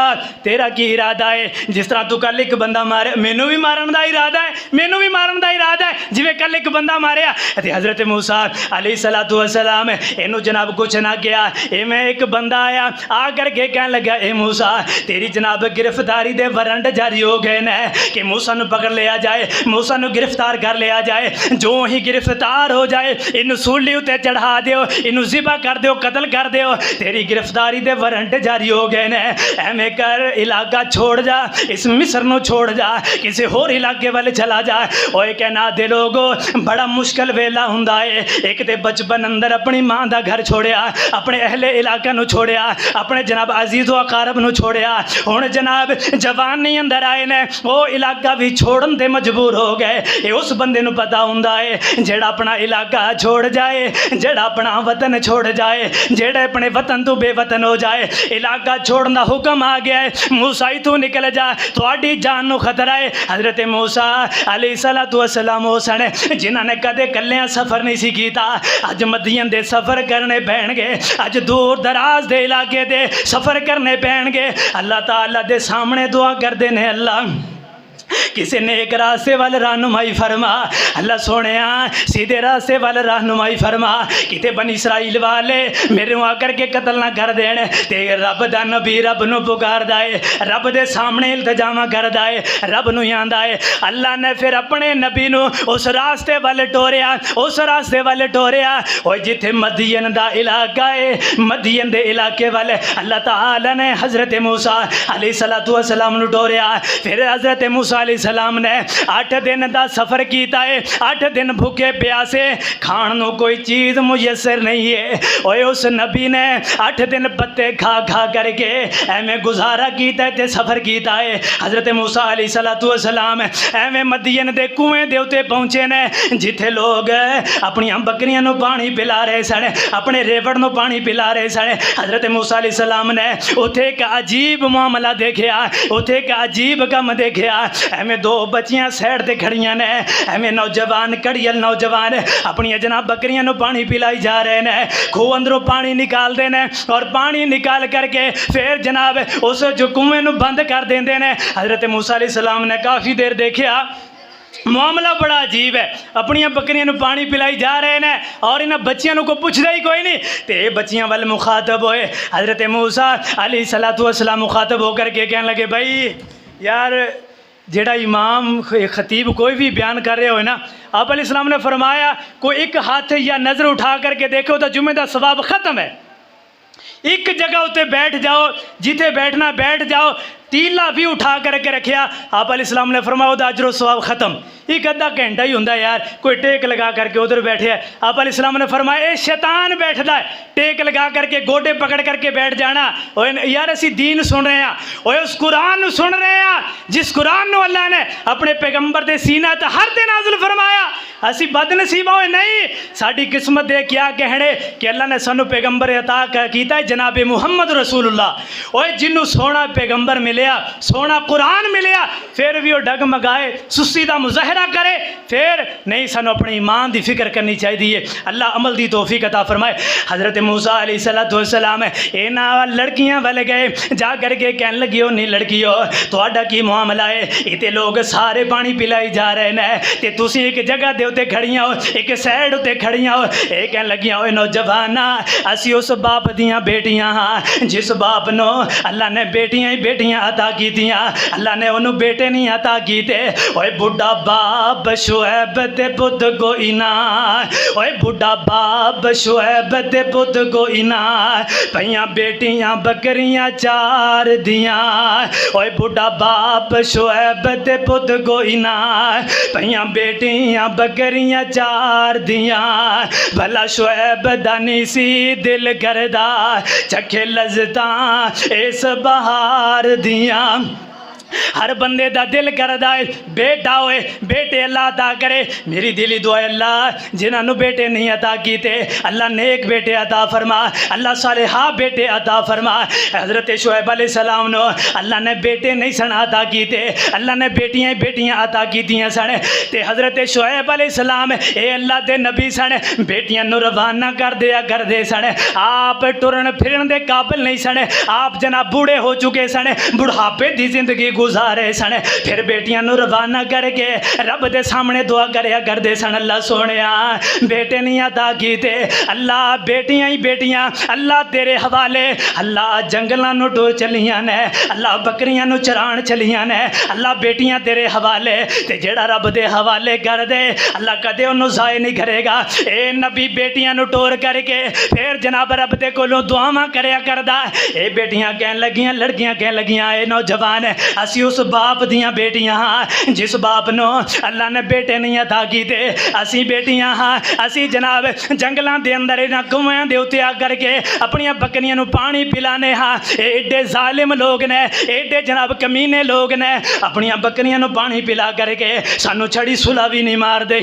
तेरा की इरादा है? जिस तरह तू कल एक बंदा मारे, मैनू भी मारन का इरादा है, मैनू भी मारन का इरादा है जिमें कल एक बंदा मारिया। ते हज़रत मूसा अलैहिस्सलाम इनू जनाब कुछ ना किया, इवें एक बंदा आया, आ करके कहने लगा, ए मूसा तेरी जनाब गिरफ्तारी दे वारंट जारी हो गए ने कि मूसा नू पकड़ लिया जाए, मूसा नू गिरफ्तार कर लिया जाए। जो ही गिरफ्तार हो जाए इनू सूली उत्ते चढ़ा दियो, इनू ज़िबा कर दो, कतल कर दो, तेरी गिरफ्तारी दे वारंट जारी हो गए ने। एवें कर इलाका छोड़ जा, इस मिस्र नू छोड़ जा, किसी होर इलाके वाले चला जा। ओए कहना दे लोगो बड़ा मुश्किल वेला हुंदा है, एक ते बचपन अंदर अपनी माँ का घर छोड़िया, अपने अहले इलाका नू छोड़िया, अपने जनाब अजीज़ो अकारब नू छोड़िया, हुण जनाब जवानी अंदर आए ने, वो इलाका भी छोड़न ते मजबूर हो गए। ये उस बंदे नू पता हुंदा है जेड़ा अपना इलाका छोड़ जाए, जेड़ा अपना वतन छोड़ जाए, जेड़े अपने वतन तो बेवतन हो जाए। इलाका छोड़न का हुक्म आ गया है, मूसा तू निकल जा, थोड़ी जान नू खतरा है। हज़रत मूसा अलैहिस्सलाम हो सन जिन्होंने कदे कल्लियां सफ़र नहीं सी कीता, अज मदियन दे सफ़र करने पैणगे, अज दूर दराज दे इलाके दे सफ़र करने पैणगे। अल्लाह ताला दे सामने दुआ करते ने, अल्लाह किसी नेक रास्ते वाल रहनुमाई फरमा, अल्लाह सोने सीधे रास्ते वाल रहनुमाई फरमा, किते बनी इसराइल वाले मेरे आकर के कतल ना कर देन। ते रब दा नबी रब नू पुकारदा है, रब दे सामने इल्तजामा करदा है, रब नू आंदा है। अल्लाह ने फिर अपने नबी नू उस रास्ते वाल टोरिया, उस रास्ते वाल टोरिया और जिथे मदियन दा इलाका है, मदियन दे इलाके वाले अल्लाह ताला ने हज़रत मूसा अलैहिस्सलाम नू टोरिया। फिर हज़रत मूसा अलैहिस्सलाम ने 8 दिन का सफ़र किया है, 8 दिन भूखे प्यासे, खाण नू कोई चीज़ मुयसर नहीं है। और उस नबी ने 8 दिन पत्ते खा खा करके एवें गुजारा किया ते सफ़र किया है। हज़रत मूसा अलैहिस्सलाम एवें मदियन दे कुएं दे उत्ते पहुँचे ने, जिथे लोग अपनी बकरियां नू पानी पिला रहे सन, अपने रेवड़ नू पानी पिला रहे सन। हज़रत मूसा अलैहिस्सलाम ने उत्थे एक अजीब मामला देखा, उत्थे एक अजीब कम देखा। एवें 2 बच्चियां सैड ते खड़ियां ने, एवें नौजवान कड़ियल नौजवान अपनी जनाब बकरियां नू पानी पिलाई जा रहे हैं। खूह अंदरों पानी निकालते हैं और पानी निकाल करके फिर जनाब उस जो कुएं नू बंद कर देंगे ने। हज़रत मूसा अलैहिस्सलाम ने काफ़ी देर देखा, मामला बड़ा अजीब है, अपनी बकरियां नू पानी पिलाई जा रहे हैं और इन्होंने बच्चियों को पुछदा ही कोई नहीं। तो ये बच्चियां वाल मुखातब होए, हज़रत मूसा अलैहिस्सलाम मुखातब होकर के कहने लगे, भाई यार जेड़ा इमाम खतीब कोई भी बयान कर रहे हो ना, आप अलैहिस्सलाम ने फरमाया कोई एक हाथ या नज़र उठा करके देखो तो जुम्मे का सवाब ख़त्म है। एक जगह उत्ते बैठ जाओ, जिथे बैठना बैठ जाओ, तीला भी उठा करके रखिया। आप अलैहिस्सलाम ने फरमाया उदा अजर सवाब ख़त्म, एक अद्धा घंटा ही होंदा यार, कोई टेक लगा करके उधर बैठे है। आप अलैहिस्सलाम ने फरमाया ये शैतान बैठदा है, टेक लगा करके गोडे पकड़ करके बैठ जाना। ओए यार असी दीन सुन रहे हैं, ओए उस कुरान सुन रहे हैं जिस कुरान को अल्लाह ने अपने पैगंबर दे सीना ते हर दिन नाज़िल फरमाया। असी बदनसीब होए नहीं, साड़ी किस्मत दे क्या कहने कि अल्लाह ने सानू पैगंबर अता कीता है जनाब मुहम्मद रसूलुल्लाह। ओए जिन्नू सोना पैगंबर मिलिया, सोना कुरान मिलिया, फिर भी वो डगमगाए सुस्ती का मुजाहरा करे, फिर नहीं सानू अपने ईमान की फिक्र करनी चाहिए। अल्लाह अमल की तौफीक अता फरमाए। हज़रत मूसा अलैहिस्सलाम इन्हां लड़कियां वाले गए, जा करके कहन लगी हो नहीं लड़कियों तुहाडा की मामला है, इतने लोग सारे पानी पिलाई जा रहे हैं ते तुसीं एक जगह दे उत्ते खड़ियां हो, एक साइड उत्ते खड़ियां हो। ये कहन लगियां ओए नौजवाना असी उस बाप दियां बेटियां हाँ जिस बाप नो अल्लाह ने बेटियां ही बेटियां अता कीतियां, अल्लाह ने उन्होंने बेटे नहीं अता कीते। ओए बुढ़ा बाप शुएब दे पुत को इना, ओए बुढ़ा बाप शुएब दे पुत को इना, पईयां बेटियां बकरियां चार दियां। ओए बुढ़ा बाप शुएब दे पुत को इना, पईयां बेटियां बकरियां चार दियां। भला शुएब दा नी सी दिल करदा चखे लज़्ज़तां इस बहार दियां। हर बंदे दा दिल करदा है बेटा होए, बेटे अल्लाह अता करे। मेरी दिली दुआ अल्लाह जिन्होंने बेटे नहीं अता कीते अल्लाह नेक बेटे अता फरमा, अल्लाह सालेहा बेटे अता फरमा। हज़रत शुएब अलैहिस्सलाम नो अल्लाह ने बेटे नहीं सन अता कीते, अल्लाह ने बेटियां बेटियां अता कीतियां सन। ते हज़रत शुएब अलैहिस्सलाम ये अल्लाह दे नबी सन, बेटियां नू रवाना कर दिया करदे सन। आप टुरन फिरन दे काबिल नहीं सन, आप जनाब बूढ़े हो चुके सन, बुढ़ापे की जिंदगी गुजारे सन, फिर बेटियां नू रवाना करके रब दे सामने दुआ करया करदे सन। अल्लाह सोनिया बेटे नहीं अता कीते, अल्लाह बेटियां ही बेटियां अल्लाह तेरे हवाले। अल्लाह जंगलों नू टुर चलियां ने, अल्लाह बकरियां नू चरान चलियां ने, अल्लाह बेटियां तेरे हवाले। ते जेड़ा रब दे हवाले कर दे अल्लाह कदे उन्होंने जाए नहीं करेगा। ए नबी बेटियां नू टोर करके फिर जनाब रब दे कोलों दुआवां करया करदा। ए बेटियां कहन लगियां, लड़कियां कहन लगियां ए नौजवान असी उस बाप दियां बेटियां हाँ जिस बाप नो अल्लाह ने बेटे नहीं अता कीते। असी बेटियां हाँ, असी जनाब जंगलों के अंदर इन्हां कुएं दे उत्ते आ करके अपनियां बकरियां नू पानी पिलाने हाँ। एडे जालिम लोग ने, एडे जनाब कमीने लोग ने, अपनियां बकरियां नू पानी पिला करके सानू छड़ी सुला भी नहीं मार दे,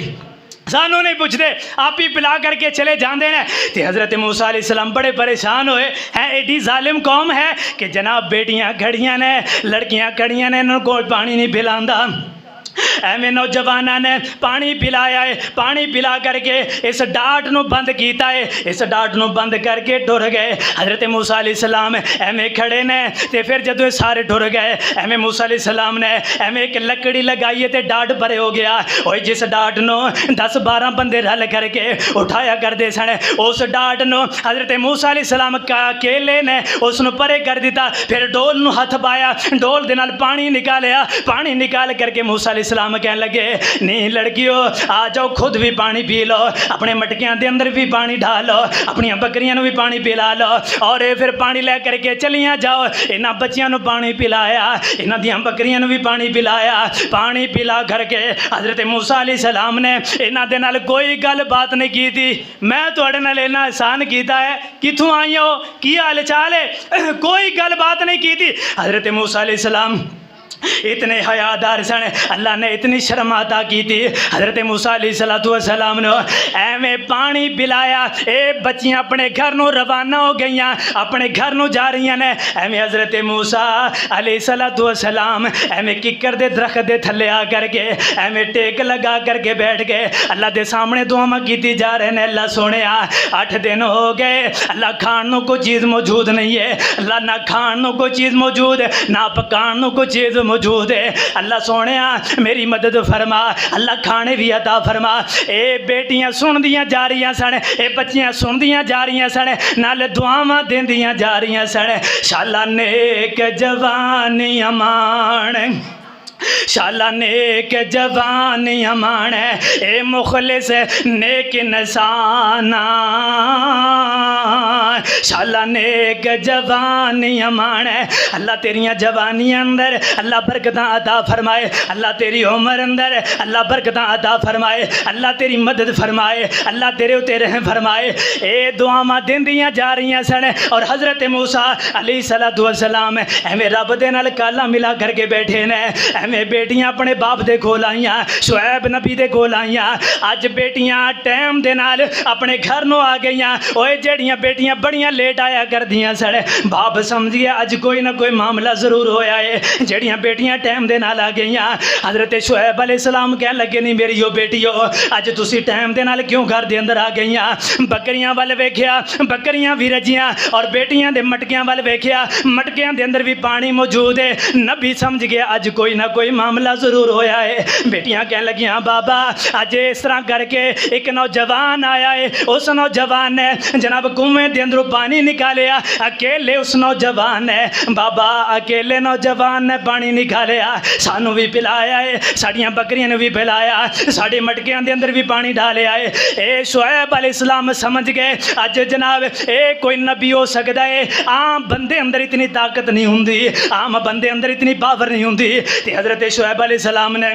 सानू नहीं पूछते, आप ही पिला करके चले जाते हैं। तो हज़रत मूसा अलैहिस्सलाम बड़े परेशान होए हैं, एडी जालिम कौम है कि जनाब बेटियां खड़ियां ने, लड़कियां खड़ियां ने, इन्होंने कोई पानी नहीं पिलांदा। एवं नौजवाना ने पानी पिलाया है, पानी पिला करके इस डाट नू बंद किया है, इस डाट नू बंद करके टुर गए। हज़रत मूसा अलैहिस्सलाम एवं खड़े ने, तो फिर जदों सारे टुर गए एवं मूसा अलैहिस्सलाम ने एवं एक लकड़ी लगाई है तो डाट भरे हो गया। और जिस डाट नू 10-12 बंदे रल करके उठाया करते सन, उस डाट नू हज़रत मूसा अलैहिस्सलाम अकेले ने उसनू परे कर दिता। फिर डोल नू हथ पाया, डोल दे नाल पानी निकालिया, पानी निकाल करके मूसा अलैहिस्सलाम कहने लगे नहीं लड़कियों आ जाओ खुद भी पानी पी लो, अपने मटकियां के अंदर भी पानी डालो, अपनी बकरियां भी पानी पिला लो। और फिर पानी लै करके चलिया जाओ। इन्होंने बच्चियों को पानी पिलाया, इन्हों दियां बकरियां भी पानी पिलाया। पानी पिला करके हज़रत मूसा अलैहिस्सलाम ने इन्हों दे नाल कोई गल बात नहीं की थी। मैं तुहाडे नाल इन्ना एहसान किया है, कित्थों आई हो, की हाल चाल है, कोई गल बात नहीं की थी। हज़रत मूसा अलैहिस्सलाम इतने हयादार सन, अल्लाह ने इतनी शर्म अता की थी। हज़रत मूसा अलैहिस्सलाम ने एवं पानी पिलाया। ए बच्चियां अपने घर नू रवाना हो गई, अपने घर नू जा रही ने। एवं हज़रत मूसा अलैहिस्सलाम एवं किकर दे दरख्त दे थले आ करके एवं टेक लगा करके बैठ गए। अल्लाह के सामने दुआवां की जा रहे हैं। अल्लाह सोने 8 दिन हो गए, अल्लाह खाण नू कोई चीज़ मौजूद नहीं है, अल्लाह ना खाण नू कोई चीज़ मौजूद है, ना पकाण नू कोई चीज़ मौजूद है। अल्लाह सोने मेरी मदद फरमा, अल्लाह खाने भी अता फरमा। ए बेटियां सुनदियां जा रही सन, ए बच्चियां सुनदियां जा रही सन, नाल दुआवां देंदियां जा रही सन। शाला नेक जवानी अमान शाला नेक जवान अमान ए मुखलिस नेक नसाना शाला नेक जवान अमान अल्लाह तेरिया जवानियां अंदर अल्लाह बरकत अता फरमाए अल्लाह तेरी उम्र अंदर अल्लाह बरकत अता फरमाए अल्लाह तेरी मदद फरमाए अल्लाह तेरे उते रहम फरमाए। ए दुआवां देंदियां जा रही सन और हज़रत मूसा अलैहिस्सलातु वस्सलाम एवें रब दे नाल काला मिला करके बैठे ने एवें बेटियां अपने बाप दे कोल आईयां शुएब नबी दे कोल आईयां अज बेटियां टाइम दे नाल अपने घर नूं आ गईयां। ओए जेड़ियां बेटियां बड़ियां लेट आया करदियां सन बाप समझिए अज कोई ना कोई मामला जरूर होया है जेड़ियां बेटियां टाइम दे नाल आ गईयां। हज़रत शुएब अलैहिस्सलाम कहन लगे नहीं मेरी ओ बेटियो अज तुसी टाइम दे नाल क्यों घर दे अंदर आ गईयां। बकरियां वाल वेखिया बकरियां भी रजियां और बेटियां दे मटकियां वाल वेखिया मटकियां दे अंदर भी पानी मौजूद है। नबी समझ गया अज कोई ना कोई मामला जरूर होया है। बेटियां कह लगियां बाबा अज इस तरह करके एक नौजवान आया है उस नौजवान ने जनाब कुएं दे अंदरों पानी निकालिया अकेले उस नौजवान ने बाबा अकेले नौजवान ने पानी निकालिया सानू भी पिलाया है साड़ियां बकरियां ने भी पिलाया साड़ी मटकियां दे अंदर भी पानी डालिया है। ए शुएब अलैहिस्सलाम समझ गए अज जनाब ए कोई नबी हो सकता है आम बंदे अंदर इतनी ताकत नहीं हुंदी आम बंदे अंदर इतनी पावर नहीं हुंदी। ते हज़रत शुएब अलैहिस्सलाम ने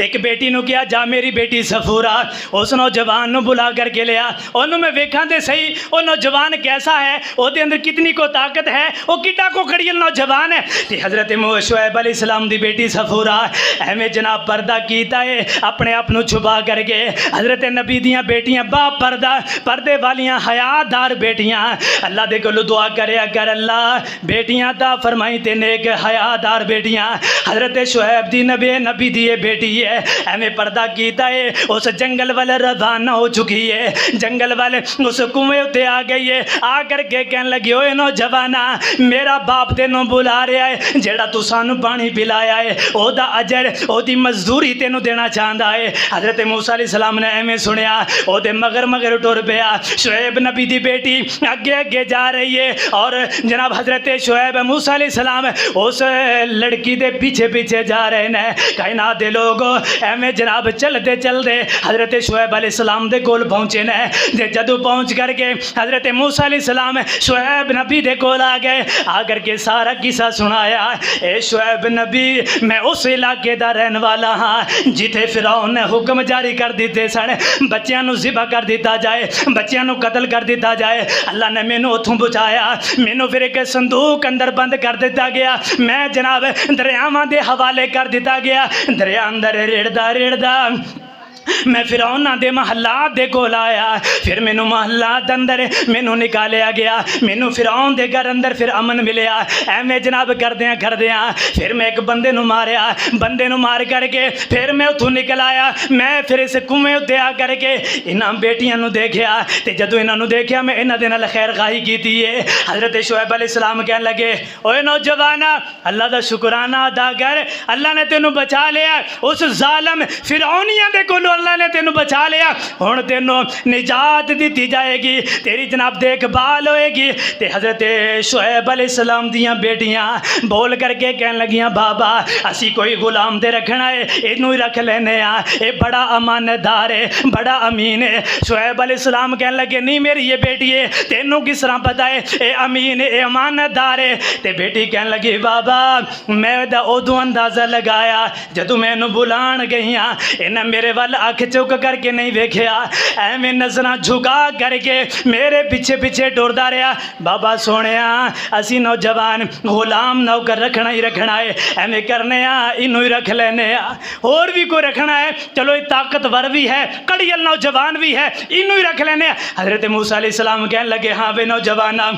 एक बेटी नूं कहा जा मेरी बेटी सफूरा उस नौजवान नूं बुला करके लिया उन्होंने मैं वेखा तो सही वो नौजवान कैसा है उसके अंदर कितनी को ताकत है वो कितना को खड़ियल नौजवान है। तो हज़रत शुएब अलैहिस्सलाम दी बेटी सफूरा एवें जनाब पर्दा कीता है अपने आप नूं छुपा करके हज़रत नबी दियाँ बेटियां बा पर्दा पर्दे वालियां हयादार बेटियां अल्लाह दे कोलों दुआ करया कर अल्लाह बेटियां दा फरमाई ते नेक हयादार बेटियां। हज़रत शुएब दी नबी दी बेटी है एवें पर्दा कीता है उस जंगल वाले रवाना हो चुकी है जंगल वाले उस कुएं उत्ते आ गई है आकर के कहन लगी ओए नौजवाना मेरा बाप तेनों बुला रहा है जेड़ा तू सानू पानी पिलाया है ओदा अजर ओदी मजदूरी तेनों देना चाहता है। हज़रत मूसा अलैहिस्सलाम ने एवें सुनिया ओदे मगर मगर टुर पिया शुएब नबी दी बेटी अगे अगे जा रही है और जनाब हज़रत शुएब मूसा अलैहिस्सलाम उस लड़की दे पीछे पीछे जा रहे हैं। कायनात दे लोग एवें जनाब चलते चलते हज़रत शुएब अलैहिस्सलाम दे कोल पहुँचे ने ते जदों पहुँच करके हज़रत मूसा अलैहिस्सलाम शुएब नबी दे कोल आ गए आकर के सारा किस्सा सुनाया। ए शुएब नबी मैं उस इलाके दा रहने वाला हाँ जिथे फिरौन ने हुक्म जारी कर दिते सन बच्चियां नूं ज़िबा कर दिता जाए बच्चियां नूं कतल कर दिता जाए अल्लाह ने मैनू उत्थों बचाया मैनू फिर एक संदूक अंदर बंद कर दिता गया मैं जनाब दरियावां दे हवाले कर दिता गया दरिया अंदर रेड़दा रेड़दा मैं फिरौना दे महलात दे कोल आया फिर मैनू महलात अंदर मैनू निकालिया गया मैनू फिरौन दे घर अंदर फिर अमन मिलिया एवें जनाब करदियां फिर मैं एक बंदे नू मारिया बंदे नू मार करके फिर मैं उतों निकल आया मैं फिर इस कुएं उत्ते आ करके इन्हां बेटियां नू देखिया ते जदों इन्हां नू देखिया मैं इन्हां दे नाल खैर खाही कीती है। हज़रत शुएब अलैहिस्सलाम कहन लगे ओए नौजवाना अल्लाह दा शुकराना अदा कर अल्लाह ने तेनू बचा लिया उस जालिम फिरौनियां दे कोलों अल्लाह ने तेनू बचा लिया हुण तेनू निजात दी जाएगी तेरी जनाब देखभाल होएगी। ते हज़रत शुएब अलैहिस्सलाम दियाँ बेटियां बोल करके कहन लगियां बाबा असी कोई गुलाम दे रखना है इनू ही रख लेने ये बड़ा अमानतदार है बड़ा अमीन है। शुएब अलैहिस्सलाम कहन लगे नहीं मेरी ये बेटी है तेनू किस तरह पता है ये अमीन है ये अमानतदार है। ते बेटी कहन लगी बाबा मैं उदों अंदाज़ा लगाया जदों मैनू बुलाण गई इन्हें मेरे वाल अख चुक करके नहीं वेख्या एवें नजर झुका करके मेरे पीछे पीछे टुरदा रहा। बाबा सोने असी नौजवान गुलाम नौकर रखना ही रखना है एवें करने इनू ही रख लेने होर भी कोई रखना है चलो ये ताकतवर भी है कड़ियल नौजवान भी है इनू ही रख लेने। हज़रत मूसा अलैहिस्सलाम कहन लगे हाँ वे नौजवाना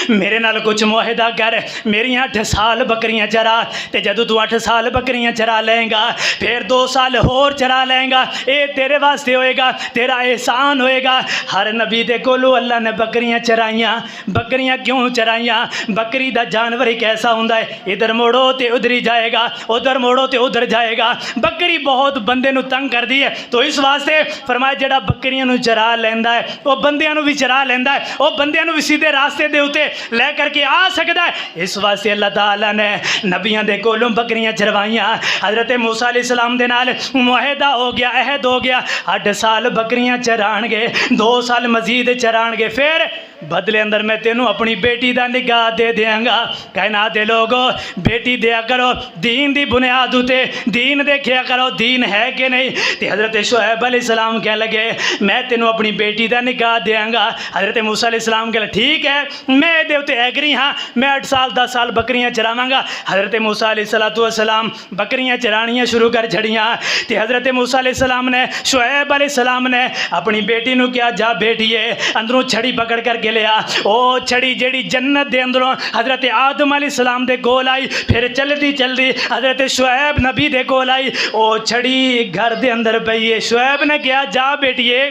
मेरे नाल कुछ मुआहिदा कर मेरियां 8 साल बकरियां चरा ते जदों तू 8 साल बकरियां चरा लेंगा फिर 2 साल होर चरा लेंगा ये तेरे वास्ते होएगा तेरा एहसान होएगा। हर नबी दे कोलों अल्लाह ने बकरियां चराइयां बकरियां क्यों चराइयां बकरी दा जानवर एक ऐसा हुंदा है इधर मोड़ो तो उधर ही जाएगा उधर मोड़ो तो उधर जाएगा बकरी बहुत बंदे नूं तंग करदी है तो इस वास्ते फरमाया जेड़ा बकरियां नूं चरा लैंदा है वो बंदियां नूं भी चरा लैंदा है वो बंदियां नूं भी सीधे रास्ते दे उत्ते लै करके आ सकता है। इस वास्ते अल्लाह ताला ने नबियां दे कोलों बकरियां चरवाइयां। हज़रत मूसा अलैहिस्सलाम दे नाल मुआहदा हो गया, अहद हो गया, 8 साल बकरियां चराणगे, 2 साल मजीद चराणगे, फिर बदले अंदर मैं तेनों अपनी बेटी का निगाह दे देंगा। कहना दे लोगो बेटी दिया करो, दीन दी बुनियाद उते दीन देखिया करो, दीन है कि नहीं। तो हज़रत शुएब अलैहिस्सलाम कह लगे मैं तेनों अपनी बेटी का निगाह देंगा। हज़रत मूसा अलैहिस्सलाम कह ठीक है, मैं दे उत्ते एग्री हाँ, मैं 8 साल 10 साल बकरियां चरावांगा। हज़रत मूसा अलैहिस्सलाम बकरियां चरानियां शुरू कर छड़ियाँ। तो हज़रत मूसा अलैहिस्सलाम ने शुएब अलैहिस्सलाम ने अपनी बेटी नूं क्या जा बेटीए अंदरों छड़ी पकड़ कर के लिया। ओ छड़ी जेड़ी जन्नत दे अंदरों हज़रत आदम अलैहिस्सलाम दे कोल आई, फिर चलदी चलदी हज़रत शुएब नबी दे कोल आई। ओ छड़ी घर दे अंदर पई है। शुएब ने कहा जा बेटीए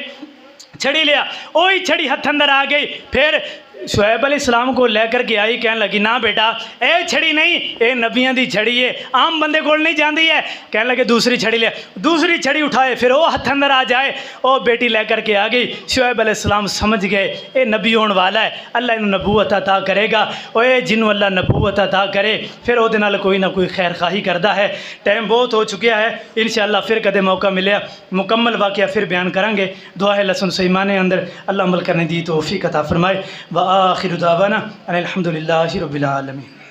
छड़ी लिया, ओही छड़ी हथ अंदर आ गई। फिर शुएब अलैहिस्सलाम को लेकर के आई, कहने लगी ना बेटा ए छड़ी नहीं, ये नबियां दी छड़ी है, आम बंदे कोल नहीं जाती है। कहने लगे दूसरी छड़ी ले, दूसरी छड़ी उठाए, फिर वो हथ अंदर आ जाए। ओ बेटी लेकर के आ गई। शुएब अलैहिस्सलाम समझ गए ये नबी होने वाला है, अल्लाह इन्हू नबूवत अता करेगा। ओए जिन्हों अल्लाह नबूवत अता करे फिर वो नाल कोई ना कोई खैर खाही करता है। टाइम बहुत हो चुका है, इंशाअल्लाह फिर कदे मौका मिले मुकम्मल वाक़या फिर बयान करेंगे। दुआ है लसन सईमाने अंदर अल्लाह अमल करने दी तौफीक अता फरमाए। व आखिर दावाना अनिल हम्दुलिल्लाहि रब्बिल आलमीन।